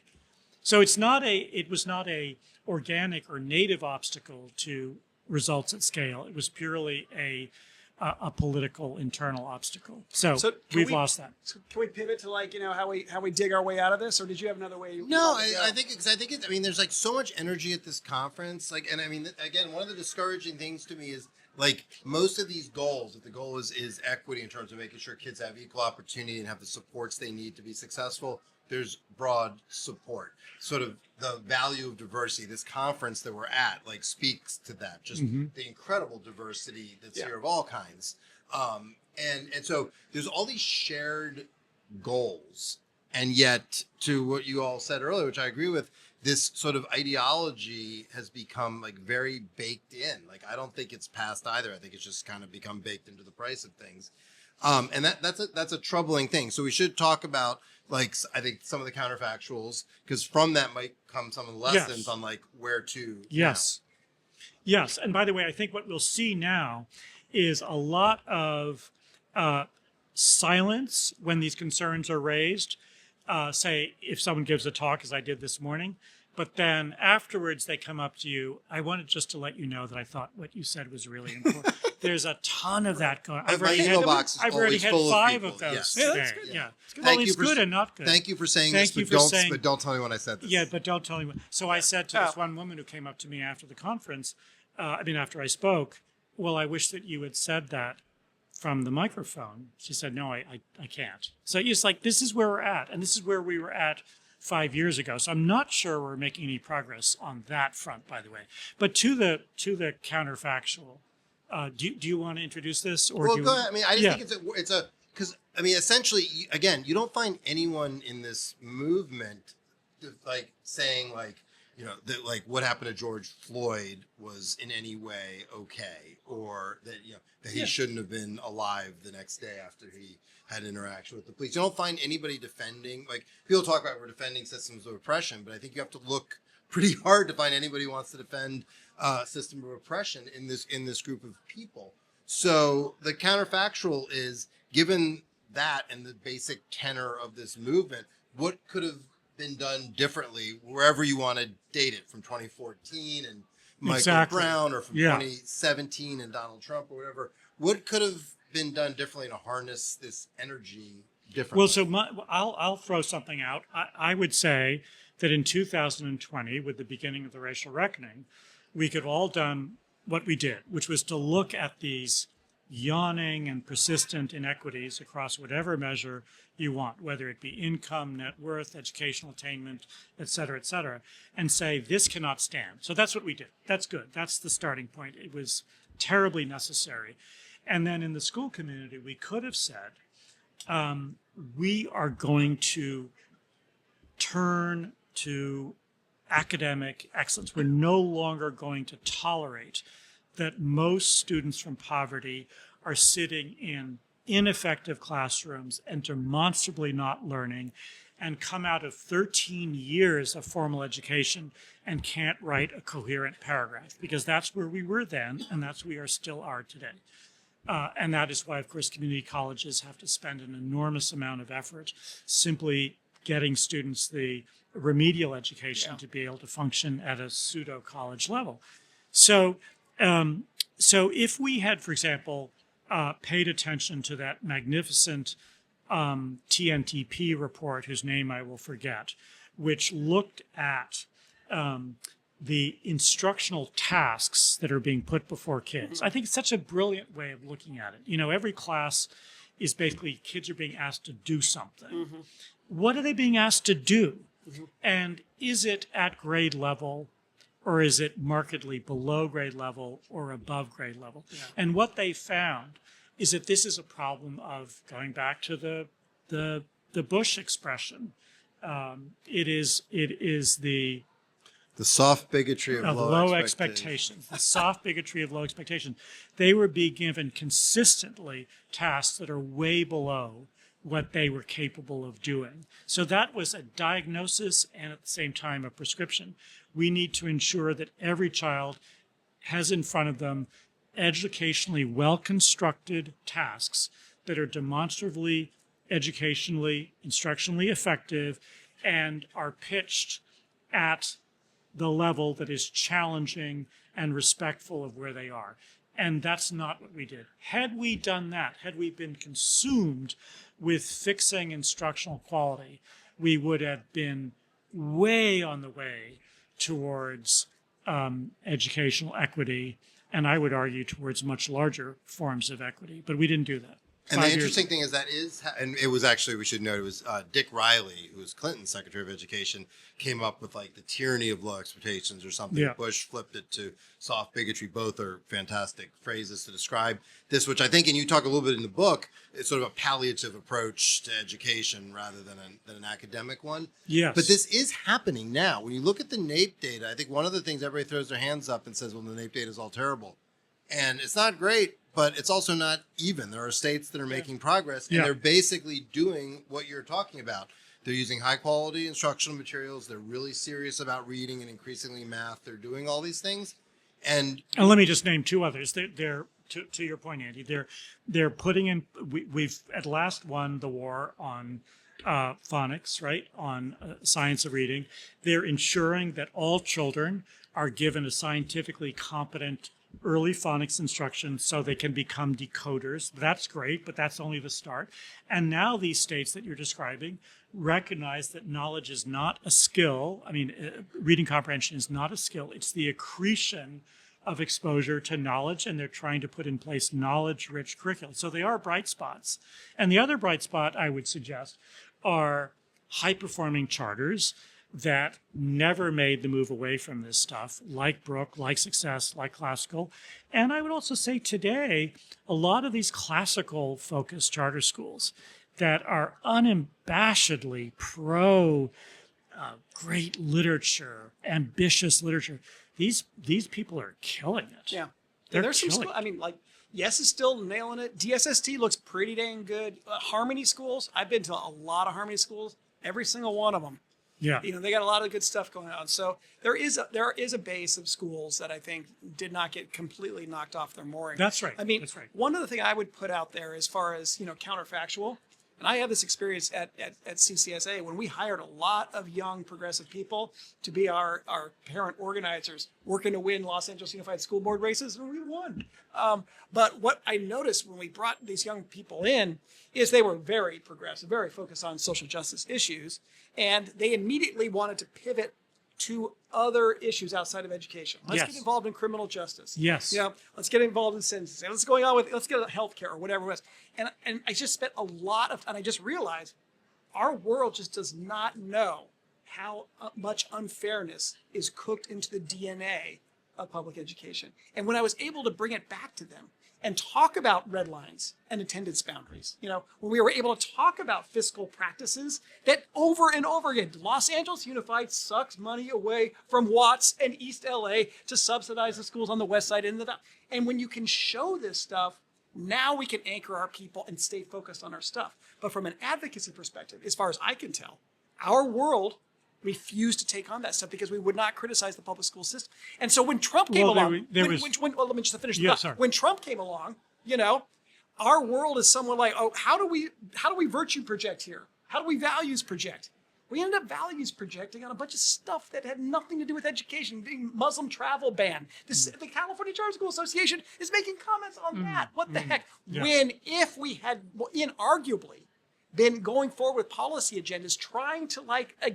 So it was not a organic or native obstacle to results at scale. It was purely a political internal obstacle. So we've lost that. So can we pivot to how we dig our way out of this, or did you have another way? No, I think there's like so much energy at this conference. And I mean, again, one of the discouraging things to me is most of these goals, if the goal is equity in terms of making sure kids have equal opportunity and have the supports they need to be successful, there's broad support. Sort of the value of diversity. This conference that we're at speaks to that. Just the incredible diversity that's here of all kinds. And so there's all these shared goals. And yet, to what you all said earlier, which I agree with, this sort of ideology has become very baked in. I don't think it's past either. I think it's just kind of become baked into the price of things. And that's a troubling thing. So we should talk about I think some of the counterfactuals, because from that might come some of the lessons on where to. Yes. Yes. And by the way, I think what we'll see now is a lot of silence when these concerns are raised. Say if someone gives a talk, as I did this morning, but then afterwards they come up to you. I wanted just to let you know that I thought what you said was really important. There's a ton of that going. I've already had 5 of those today. That's good. Yeah. Well, It's good and not good. Thank you for saying Thank this, you but for don't, saying- but don't tell me when I said this. Yeah, but don't tell me. So I said to this one woman who came up to me after the conference, after I spoke, well, I wish that you had said that from the microphone. She said, no, I can't. So it's this is where we're at. And this is where we were at 5 years ago. So I'm not sure we're making any progress on that front, by the way. But to the counterfactual, do you want to introduce this? Or go ahead. I mean, I just think it's a because essentially, again, you don't find anyone in this movement saying that what happened to George Floyd was in any way okay, or that that he shouldn't have been alive the next day after he had interaction with the police. You don't find anybody defending people talk about we're defending systems of oppression, but I think you have to look pretty hard to find anybody who wants to defend system of oppression in this group of people. So the counterfactual is, given that and the basic tenor of this movement, what could have been done differently wherever you want to date it, from 2014 and Michael Brown, or from 2017 and Donald Trump, or whatever. What could have been done differently to harness this energy differently? Well, so I'll throw something out. I would say that in 2020, with the beginning of the racial reckoning, we could have all done what we did, which was to look at these yawning and persistent inequities across whatever measure you want, whether it be income, net worth, educational attainment, et cetera, and say, this cannot stand. So that's what we did. That's good. That's the starting point. It was terribly necessary. And then in the school community, we could have said, we are going to turn to academic excellence. We're no longer going to tolerate that most students from poverty are sitting in ineffective classrooms and demonstrably not learning and come out of 13 years of formal education and can't write a coherent paragraph, because that's where we were then and that's where we still are today. And that is why, of course, community colleges have to spend an enormous amount of effort simply getting students the remedial education to be able to function at a pseudo college level. So if we had, for example, paid attention to that magnificent TNTP report, whose name I will forget, which looked at the instructional tasks that are being put before kids. I think it's such a brilliant way of looking at it. You know, every class is basically kids are being asked to do something. What are they being asked to do? And is it at grade level, or is it markedly below grade level or above grade level? And what they found is that this is a problem of, going back to the Bush expression, it is the soft bigotry of low expectations. The soft bigotry of low expectation. They were being given consistently tasks that are way below what they were capable of doing. So that was a diagnosis and at the same time a prescription. We need to ensure that every child has in front of them educationally well-constructed tasks that are demonstrably, educationally, instructionally effective and are pitched at the level that is challenging and respectful of where they are. And that's not what we did. Had we done that, had we been consumed with fixing instructional quality, we would have been way on the way towards educational equity, and I would argue towards much larger forms of equity. But we didn't do that. And the interesting thing is and it was actually, we should note, it was Dick Riley, who was Clinton's Secretary of Education, came up with like the tyranny of low expectations or something. Yeah. Bush flipped it to soft bigotry. Both are fantastic phrases to describe this, which I think, and you talk a little bit in the book, it's sort of a palliative approach to education rather than an academic one. Yes. But this is happening now. When you look at the NAEP data, I think one of the things everybody throws their hands up and says, well, the NAEP data is all terrible. And it's not great, but it's also not even. There are states that are making progress, and they're basically doing what you're talking about. They're using high quality instructional materials. They're really serious about reading and increasingly math. They're doing all these things. And let me just name two others. They're to your point, Andy, they're putting in, we've at last won the war on phonics, right? On science of reading. They're ensuring that all children are given a scientifically competent early phonics instruction so they can become decoders. That's great, but that's only the start. And now these states that you're describing recognize that knowledge is not a skill. I mean, reading comprehension is not a skill. It's the accretion of exposure to knowledge, and they're trying to put in place knowledge-rich curricula. So they are bright spots. And the other bright spot I would suggest are high-performing charters that never made the move away from this stuff, like Brook, like Success, like Classical. And I would also say today, a lot of these classical-focused charter schools that are unabashedly pro great literature, ambitious literature, these people are killing it. Yeah. They're There's some killing school, I mean, like, Yes is still nailing it. DSST looks pretty dang good. Harmony schools, I've been to a lot of Harmony schools, every single one of them. Yeah. You know, they got a lot of good stuff going on. So there is a base of schools that I think did not get completely knocked off their mooring. That's right. I mean, That's right. one other thing I would put out there as far as, counterfactual, and I have this experience at CCSA when we hired a lot of young progressive people to be our parent organizers working to win Los Angeles Unified School Board races, and we won. But what I noticed when we brought these young people in is they were very progressive, very focused on social justice issues, and they immediately wanted to pivot to other issues outside of education. Let's Yes. get involved in criminal justice. Yes. Let's get involved in sentencing. Let's get healthcare or whatever it was. And I just spent a lot of, and I just realized our world just does not know how much unfairness is cooked into the DNA of public education. And when I was able to bring it back to them and talk about red lines and attendance boundaries, when we were able to talk about fiscal practices that over and over again, Los Angeles Unified sucks money away from Watts and East LA to subsidize the schools on the west side. And when you can show this stuff, now we can anchor our people and stay focused on our stuff. But from an advocacy perspective, as far as I can tell, our world refused to take on that stuff because we would not criticize the public school system. And so when Trump came along, let me just finish the thought. When Trump came along, our world is somewhat like, oh, how do we virtue project here? How do we values project? We ended up values projecting on a bunch of stuff that had nothing to do with education, being Muslim travel ban. The California Charter School Association is making comments on that. What the heck? Yeah. If we had inarguably been going forward with policy agendas trying to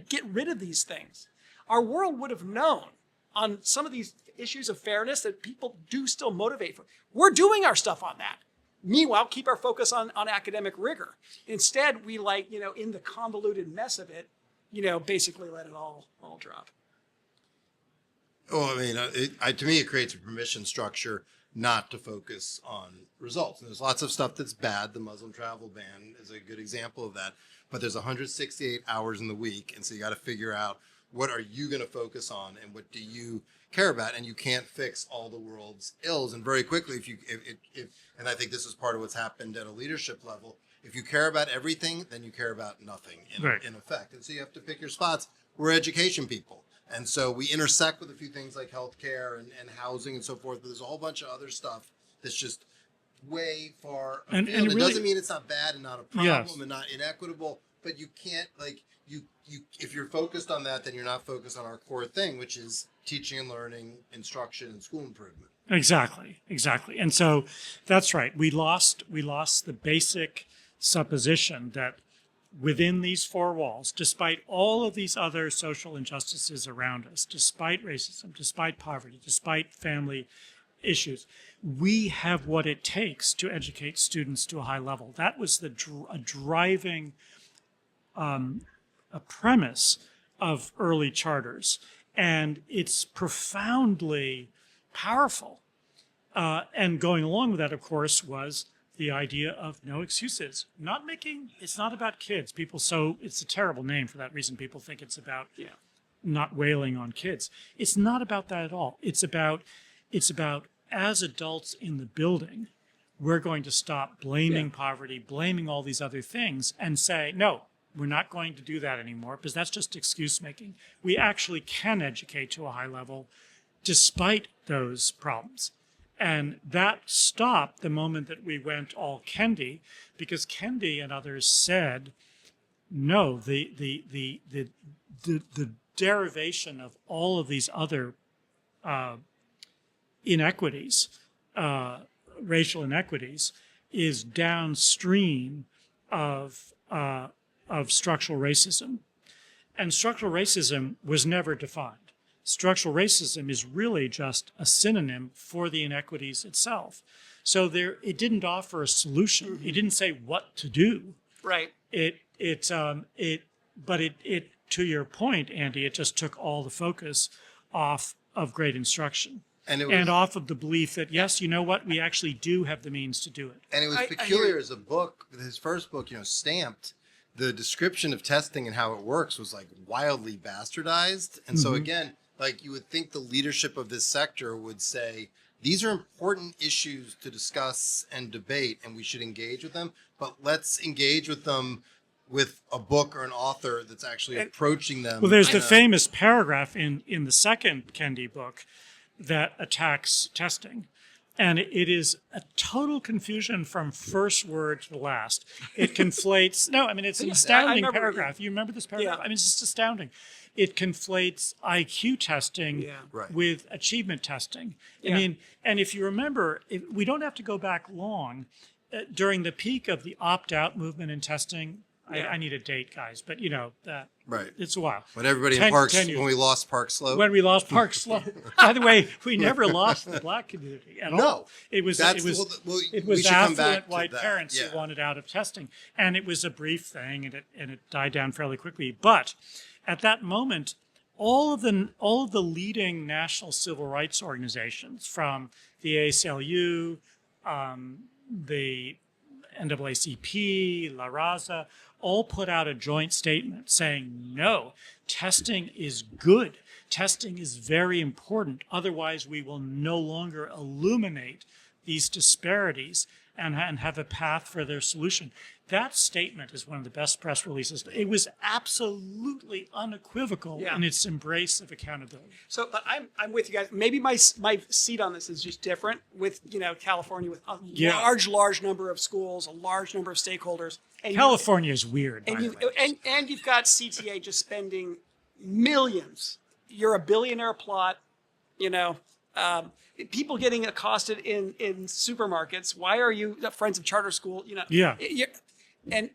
get rid of these things, our world would have known on some of these issues of fairness that people do still motivate for. We're doing our stuff on that. Meanwhile, keep our focus on academic rigor. Instead, we in the convoluted mess of it, basically let it all drop. Well, I mean, to me, it creates a permission structure not to focus on results. And there's lots of stuff that's bad. The Muslim travel ban is a good example of that. But there's 168 hours in the week, and so you got to figure out what are you going to focus on and what do you care about. And you can't fix all the world's ills. And very quickly, and I think this is part of what's happened at a leadership level. If you care about everything, then you care about nothing in effect. And so you have to pick your spots. We're education people. And so we intersect with a few things like healthcare and housing and so forth, but there's a whole bunch of other stuff that's just way far afield. And it really doesn't mean it's not bad and not a problem and not inequitable, but you can't you if you're focused on that, then you're not focused on our core thing, which is teaching and learning, instruction, and school improvement. Exactly. And so that's right. We lost the basic supposition that within these four walls, despite all of these other social injustices around us, despite racism, despite poverty, despite family issues, we have what it takes to educate students to a high level. That was the driving a premise of early charters, and it's profoundly powerful. And going along with that, of course, was the idea of no excuses. It's not about kids. It's a terrible name for that reason. People think it's about not wailing on kids. It's not about that at all. It's about as adults in the building, we're going to stop blaming poverty, blaming all these other things, and say, no, we're not going to do that anymore because that's just excuse making. We actually can educate to a high level despite those problems. And that stopped the moment that we went all Kendi, because Kendi and others said, no, the derivation of all of these other inequities, racial inequities, is downstream of structural racism. And structural racism was never defined. Structural racism is really just a synonym for the inequities itself. So it didn't offer a solution. Mm-hmm. It didn't say what to do. Right. But to your point, Andy, it just took all the focus off of great instruction. And off of the belief that, yes, you know what, we actually do have the means to do it. And it was peculiar as a book. His first book, Stamped, the description of testing and how it works was wildly bastardized. And so again, you would think the leadership of this sector would say, these are important issues to discuss and debate, and we should engage with them, but let's engage with them with a book or an author that's actually approaching them. Well, there's the famous paragraph in the second Kendi book that attacks testing. And it is a total confusion from first word to the last. It conflates, it's an astounding paragraph. You remember this paragraph? Yeah. It's just astounding. It conflates IQ testing with achievement testing. Yeah. And if you remember, we don't have to go back long. During the peak of the opt-out movement in testing, I need a date, guys, but it's a while. When everybody in Park, when we lost Park Slope. When we lost Park Slope. By the way, we never lost the black community at all. No. It was affluent white parents who wanted out of testing. And it was a brief thing, and it died down fairly quickly. But at that moment, all of the leading national civil rights organizations, from the ACLU, the NAACP, La Raza, all put out a joint statement saying, no, testing is good. Testing is very important. Otherwise, we will no longer illuminate these disparities and have a path for their solution. That statement is one of the best press releases. It was absolutely unequivocal in its embrace of accountability. So, but I'm with you guys. Maybe my seat on this is just different with, California, with a large number of schools, a large number of stakeholders. And California is weird, by the way. And you've got CTA just spending millions. You're a billionaire plot, people getting accosted in supermarkets. Why are you friends of charter school? Yeah. And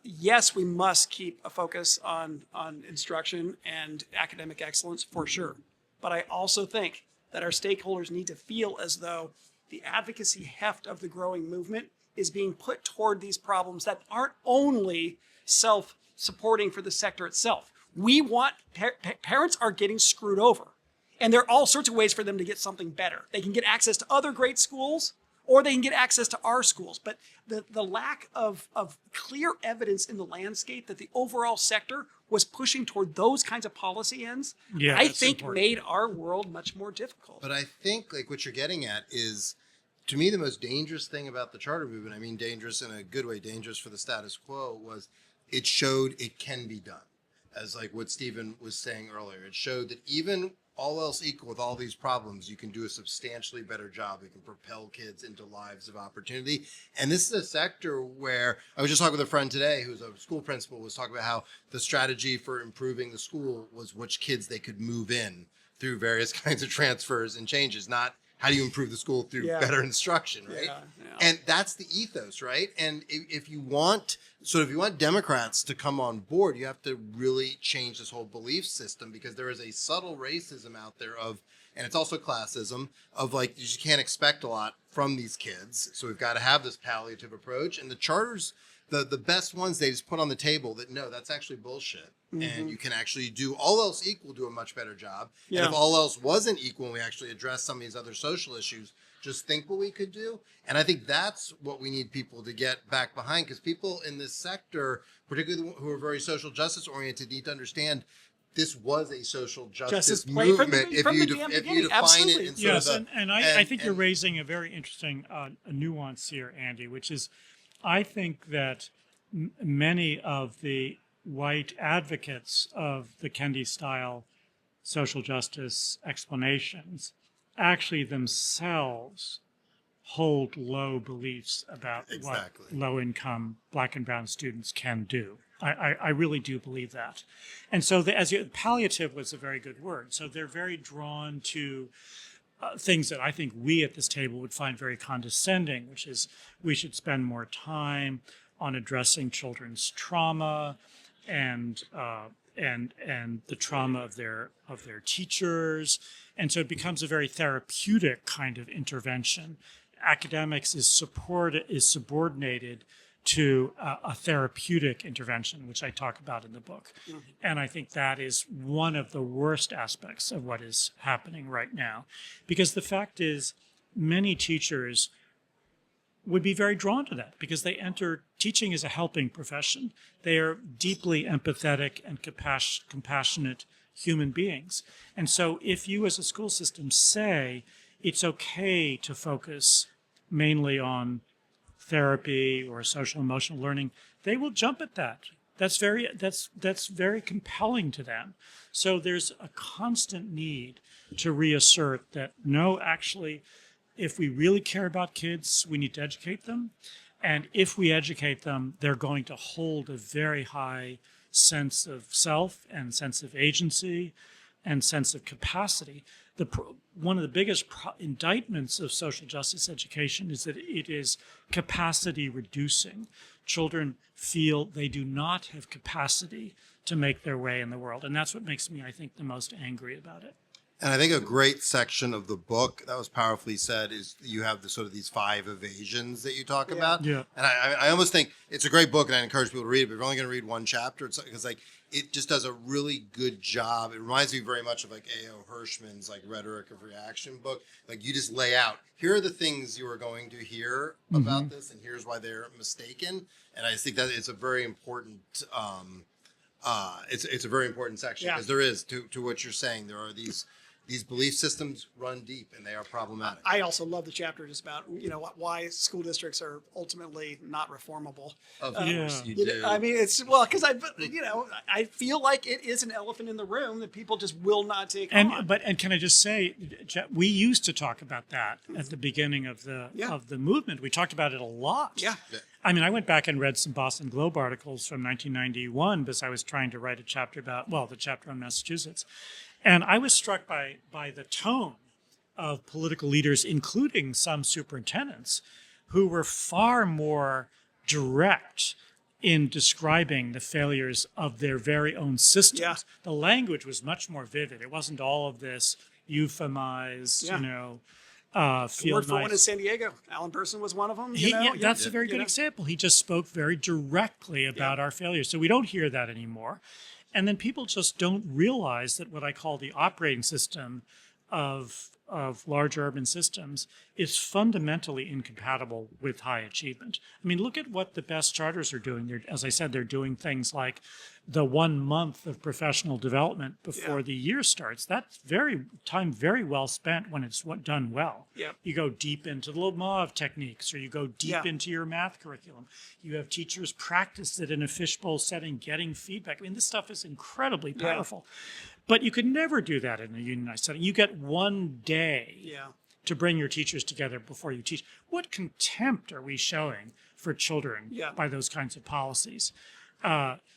yes, we must keep a focus on instruction and academic excellence for sure. But I also think that our stakeholders need to feel as though the advocacy heft of the growing movement is being put toward these problems that aren't only self-supporting for the sector itself. We want, parents are getting screwed over. And there are all sorts of ways for them to get something better. They can get access to other great schools, or they can get access to our schools. But the lack of clear evidence in the landscape that the overall sector was pushing toward those kinds of policy ends, I think made our world much more difficult. But I think like what you're getting at is, to me, the most dangerous thing about the charter movement, I mean dangerous in a good way, dangerous for the status quo, was it showed it can be done. As like what Stephen was saying earlier, it showed that even all else equal with all these problems, you can do a substantially better job. You can propel kids into lives of opportunity. And this is a sector where I was just talking with a friend today who's a school principal, was talking about how the strategy for improving the school was which kids they could move in through various kinds of transfers and changes, not how do you improve the school through better instruction, right? Yeah. And that's the ethos, right? And if you want Democrats to come on board, you have to really change this whole belief system, because there is a subtle racism out there and it's also classism of like, you just can't expect a lot from these kids. So we've got to have this palliative approach. And the charters, the best ones, they just put on the table that, no, that's actually bullshit. Mm-hmm. And you can actually do all else equal, do a much better job. Yeah. And if all else wasn't equal and we actually address some of these other social issues, just think what we could do. And I think that's what we need people to get back behind, because people in this sector, particularly who are very social justice oriented, need to understand this was a social justice movement. If you define it in sort of the, and I think you're raising a very interesting a nuance here, Andy, which is, I think that many of the white advocates of the Kendi-style social justice explanations actually themselves hold low beliefs about what low-income Black and brown students can do. I really do believe that. And so palliative was a very good word. So they're very drawn to things that I think we at this table would find very condescending, which is we should spend more time on addressing children's trauma and the trauma of their teachers. And so it becomes a very therapeutic kind of intervention. Academics is subordinated to a therapeutic intervention, which I talk about in the book. Mm-hmm. And I think that is one of the worst aspects of what is happening right now. Because the fact is, many teachers would be very drawn to that because they enter teaching as a helping profession. They are deeply empathetic and compassionate human beings. And so if you as a school system say it's okay to focus mainly on therapy or social emotional learning, they will jump at that. That's very compelling to them. So there's a constant need to reassert that no, actually, if we really care about kids, we need to educate them. And if we educate them, they're going to hold a very high sense of self and sense of agency and sense of capacity. One of the biggest indictments of social justice education is that it is capacity reducing. Children feel they do not have capacity to make their way in the world. And that's what makes me, I think, the most angry about it. And I think a great section of the book that was powerfully said is you have the sort of these 5 evasions that you talk about. Yeah. And I almost think it's a great book, and I encourage people to read it. But if you're only going to read one chapter, it's because like it just does a really good job. It reminds me very much of like A.O. Hirschman's like Rhetoric of Reaction book. Like you just lay out, here are the things you are going to hear about this, and here's why they're mistaken. And I just think that it's a very important. It's a very important section because there is to what you're saying. There are these belief systems run deep and they are problematic. I also love the chapter just about why school districts are ultimately not reformable. Of course, you do. I mean, it's because I feel like it is an elephant in the room that people just will not take on. And can I just say, we used to talk about that at the beginning of the movement. We talked about it a lot. Yeah. I mean, I went back and read some Boston Globe articles from 1991 because I was trying to write a chapter about, the chapter on Massachusetts. And I was struck by the tone of political leaders, including some superintendents, who were far more direct in describing the failures of their very own systems. Yeah. The language was much more vivid. It wasn't all of this euphemized, feel Worked for nice. one in San Diego. Alan Burson was one of them. That's a very good example. He just spoke very directly about our failures. So we don't hear that anymore. And then people just don't realize that what I call the operating system of large urban systems is fundamentally incompatible with high achievement. I mean, look at what the best charters are doing. As I said, they're doing things like the 1 month of professional development before the year starts. That's very well spent when it's done well. Yep. You go deep into the Lemov techniques, or you go deep into your math curriculum. You have teachers practice it in a fishbowl setting, getting feedback. I mean, this stuff is incredibly powerful. But you could never do that in a unionized setting. You get 1 day to bring your teachers together before you teach. What contempt are we showing for children by those kinds of policies?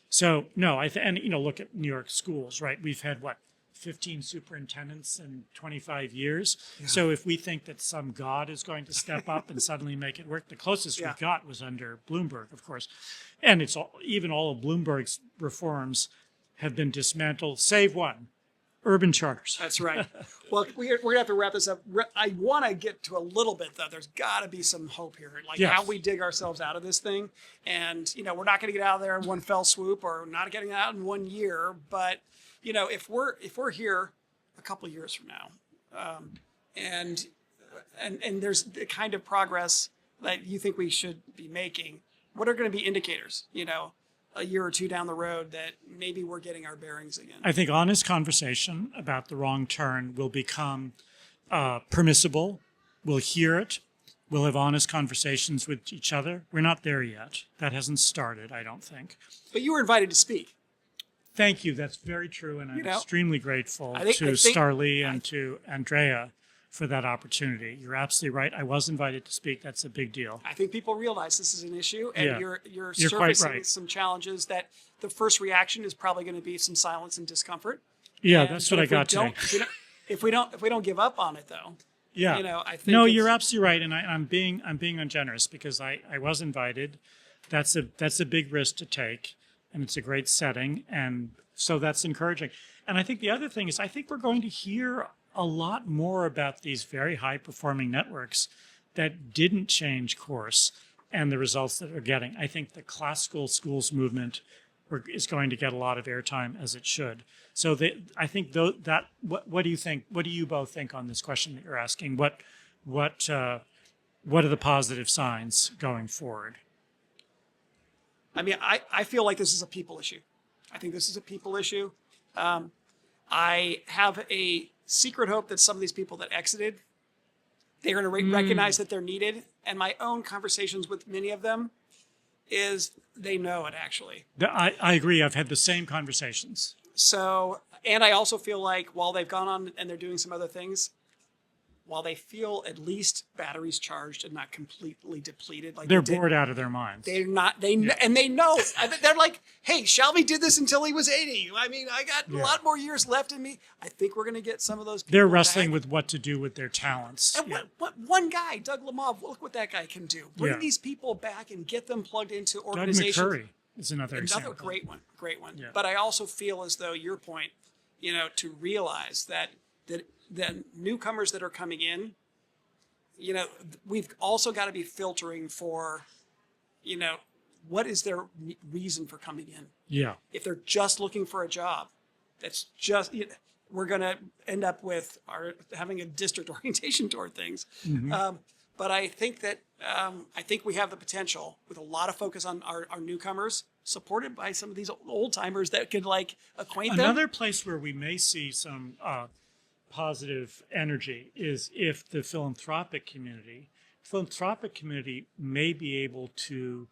So no, look at New York schools, right? We've had 15 superintendents in 25 years. Yeah. So if we think that some god is going to step up and suddenly make it work, the closest we got was under Bloomberg, of course. And it's even all of Bloomberg's reforms have been dismantled, save one, urban charters. That's right. Well, we're going to have to wrap this up. I want to get to a little bit, though. There's got to be some hope here, how we dig ourselves out of this thing. And, we're not going to get out of there in one fell swoop, or not getting out in 1 year. But, if we're here a couple of years from now, and there's the kind of progress that you think we should be making, what are going to be indicators, a year or two down the road that maybe we're getting our bearings again? I think honest conversation about the wrong turn will become permissible. We'll hear it. We'll have honest conversations with each other. We're not there yet. That hasn't started, I don't think. But you were invited to speak. Thank you. That's very true. And I'm extremely grateful to Starlee and to Andrea for that opportunity. You're absolutely right. I was invited to speak. That's a big deal. I think people realize this is an issue, and you're surfacing quite right. some challenges that the first reaction is probably going to be some silence and discomfort. Yeah, that's what I got today. If we don't give up on it, though, I think you're absolutely right, and I'm being ungenerous because I was invited. That's a big risk to take, and it's a great setting, and so that's encouraging. And I think the other thing is I think we're going to hear a lot more about these very high-performing networks that didn't change course and the results that they're getting. I think the classical schools movement is going to get a lot of airtime, as it should. So I think what do you think? What do you both think on this question that you're asking? What are the positive signs going forward? I mean, I feel like this is a people issue. I think this is a people issue. I have a secret hope that some of these people that exited, they're going to recognize that they're needed. And my own conversations with many of them is they know it, actually. I agree. I've had the same conversations. So, and I also feel like while they've gone on and they're doing some other things, while they feel at least batteries charged and not completely depleted, like they're bored out of their minds. They're not. And they know. They're like, "Hey, Shelby did this until he was 80. I mean, I got a lot more years left in me. I think we're going to get some of those people They're wrestling back." with what to do with their talents. And what one guy, Doug Lemov, look what that guy can do. Bring these people back and get them plugged into organizations. Doug McCurry is another example. Great one. Yeah. But I also feel as though your point, to realize that that the newcomers that are coming in, we've also got to be filtering for, what is their reason for coming in? Yeah. If they're just looking for a job, that's just, we're going to end up with having a district orientation toward things. But I think that we have the potential with a lot of focus on our newcomers, supported by some of these old timers that could acquaint them. Another place where we may see some positive energy is if the philanthropic community may be able to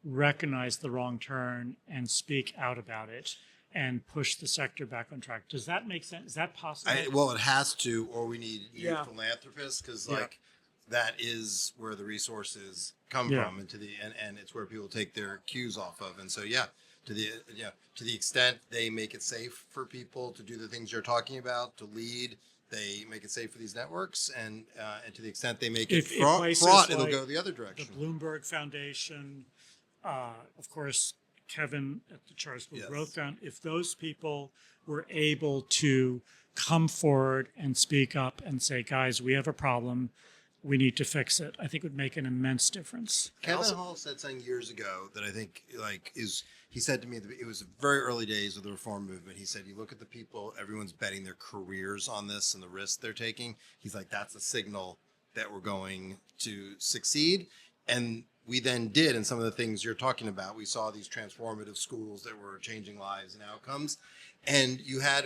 recognize the wrong turn and speak out about it and push the sector back on track. Does that make sense? Is that possible? Well, it has to, or we need new Yeah. philanthropists, because that is where the resources come from, and it's where people take their cues off of. And so to the extent they make it safe for people to do the things you're talking about, to lead, they make it safe for these networks, and to the extent they make it fraught, it'll go the other direction. The Bloomberg Foundation, of course, Kevin at the Charter School Growth Fund, if those people were able to come forward and speak up and say, guys, we have a problem, we need to fix it, I think would make an immense difference. Kevin Hall said something years ago that I think he said to me that it was very early days of the reform movement. He said, you look at the people, everyone's betting their careers on this and the risks they're taking. He's like, that's a signal that we're going to succeed. And we then did, and some of the things you're talking about, we saw these transformative schools that were changing lives and outcomes. And you had,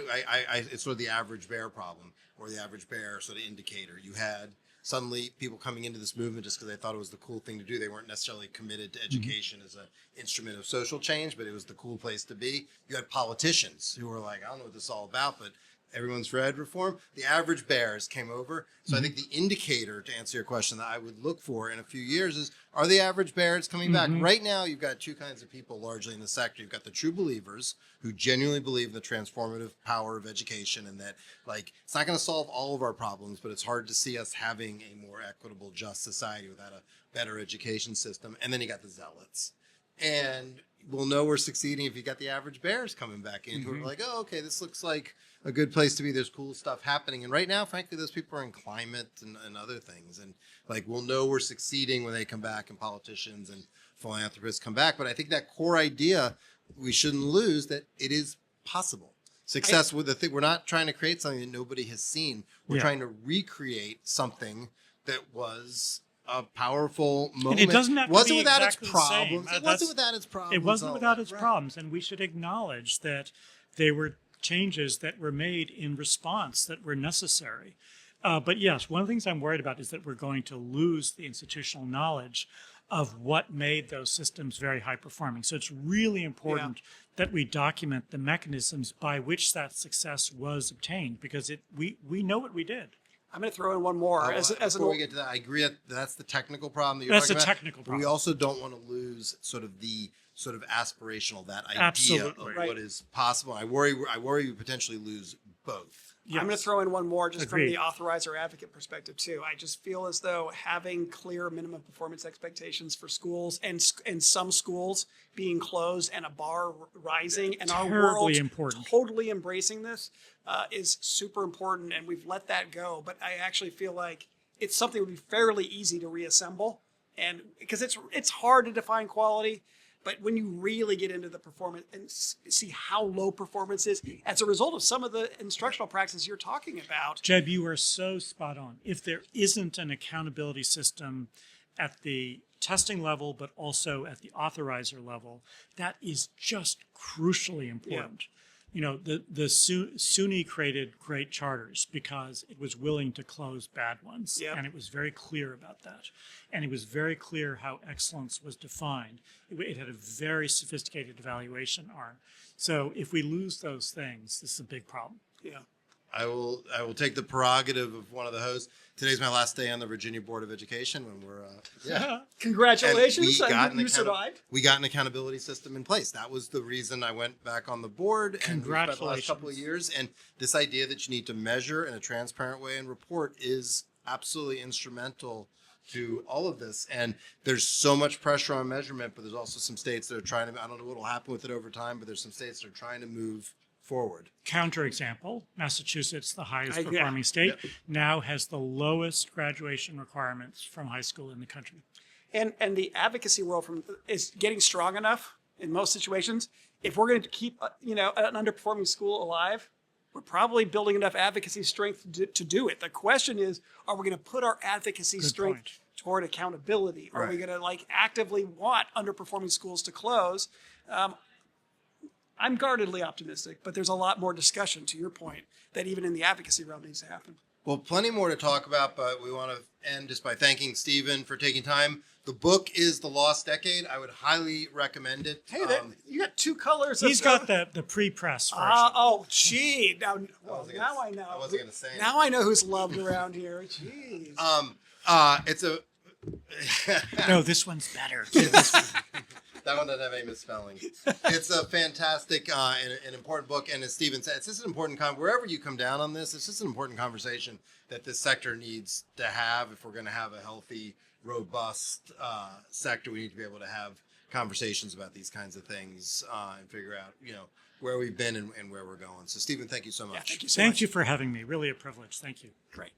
it's sort of the average bear problem, or the average bear sort of indicator. You had suddenly people coming into this movement just because they thought it was the cool thing to do. They weren't necessarily committed to education as an instrument of social change, but it was the cool place to be. You had politicians who were like, I don't know what this is all about, but everyone's read reform. The average bears came over. So I think the indicator, to answer your question, that I would look for in a few years is, are the average bears coming back? Right now, you've got two kinds of people largely in the sector. You've got the true believers who genuinely believe in the transformative power of education, and that it's not going to solve all of our problems, but it's hard to see us having a more equitable, just society without a better education system. And then you got the zealots. And we'll know we're succeeding if you got the average bears coming back in who are like, oh, okay, this looks like a good place to be. There's cool stuff happening. And right now, frankly, those people are in climate and other things. And we'll know we're succeeding when they come back and politicians and philanthropists come back. But I think that core idea, we shouldn't lose that it is possible. Success with the thing. We're not trying to create something that nobody has seen. We're trying to recreate something that was a powerful moment. And it doesn't have to be without exactly its the same. problems. It wasn't without its problems. It wasn't without its problems, and we should acknowledge that they were changes that were made in response that were necessary. But yes, one of the things I'm worried about is that we're going to lose the institutional knowledge of what made those systems very high performing. So it's really important that we document the mechanisms by which that success was obtained, because we know what we did. I'm going to throw in one more. Before we get to that, I agree that's the technical problem that you're That's talking the about. technical But problem. we also don't want to lose sort of the aspirational, that idea Absolutely. of what is possible. I worry we potentially lose both. Yes. I'm going to throw in one more just Agreed. from the authorizer advocate perspective too. I just feel as though having clear minimum performance expectations for schools and some schools being closed and a bar rising and our world Terribly important. totally embracing this is super important, and we've let that go. But I actually feel like it's something that would be fairly easy to reassemble, and because it's hard to define quality. But when you really get into the performance and see how low performance is as a result of some of the instructional practices you're talking about. Jeb, you are so spot on. If there isn't an accountability system at the testing level, but also at the authorizer level, that is just crucially important. You know, the SUNY created great charters because it was willing to close bad ones. Yep. And it was very clear about that. And it was very clear how excellence was defined. It had a very sophisticated evaluation arm. So if we lose those things, this is a big problem. Yeah. I will take the prerogative of one of the hosts. Today's my last day on the Virginia Board of Education when we're Congratulations. And You survived. We got an accountability system in place. That was the reason I went back on the board. And we spent the last couple of years. And this idea that you need to measure in a transparent way and report is absolutely instrumental to all of this. And there's so much pressure on measurement, but there's also some states that are trying to, I don't know what will happen with it over time, but there's some states that are trying to move forward. Counterexample, Massachusetts, the highest Yeah. performing state, now has the lowest graduation requirements from high school in the country. And the advocacy world is getting strong enough in most situations. If we're going to keep an underperforming school alive, we're probably building enough advocacy strength to do it. The question is, are we going to put our advocacy strength point. toward accountability? Are we Right. going to actively want underperforming schools to close? I'm guardedly optimistic, but there's a lot more discussion, to your point, that even in the advocacy realm needs to happen. Well, plenty more to talk about, but we want to end just by thanking Stephen for taking time. The book is The Lost Decade. I would highly recommend it. Hey, you got two colors. He's got the pre-press version. Oh, gee. Now I know. I wasn't going to say it. Now I know who's loved around here. Jeez. It's a... No, this one's better. That one doesn't have any misspelling. It's a fantastic and important book. And as Stephen said, it's just an important wherever you come down on this, it's just an important conversation that this sector needs to have. If we're going to have a healthy, robust sector, we need to be able to have conversations about these kinds of things and figure out, where we've been and where we're going. So Stephen, thank you so much. Thank you so Thank much. you for having me. Really a privilege. Thank you. Great.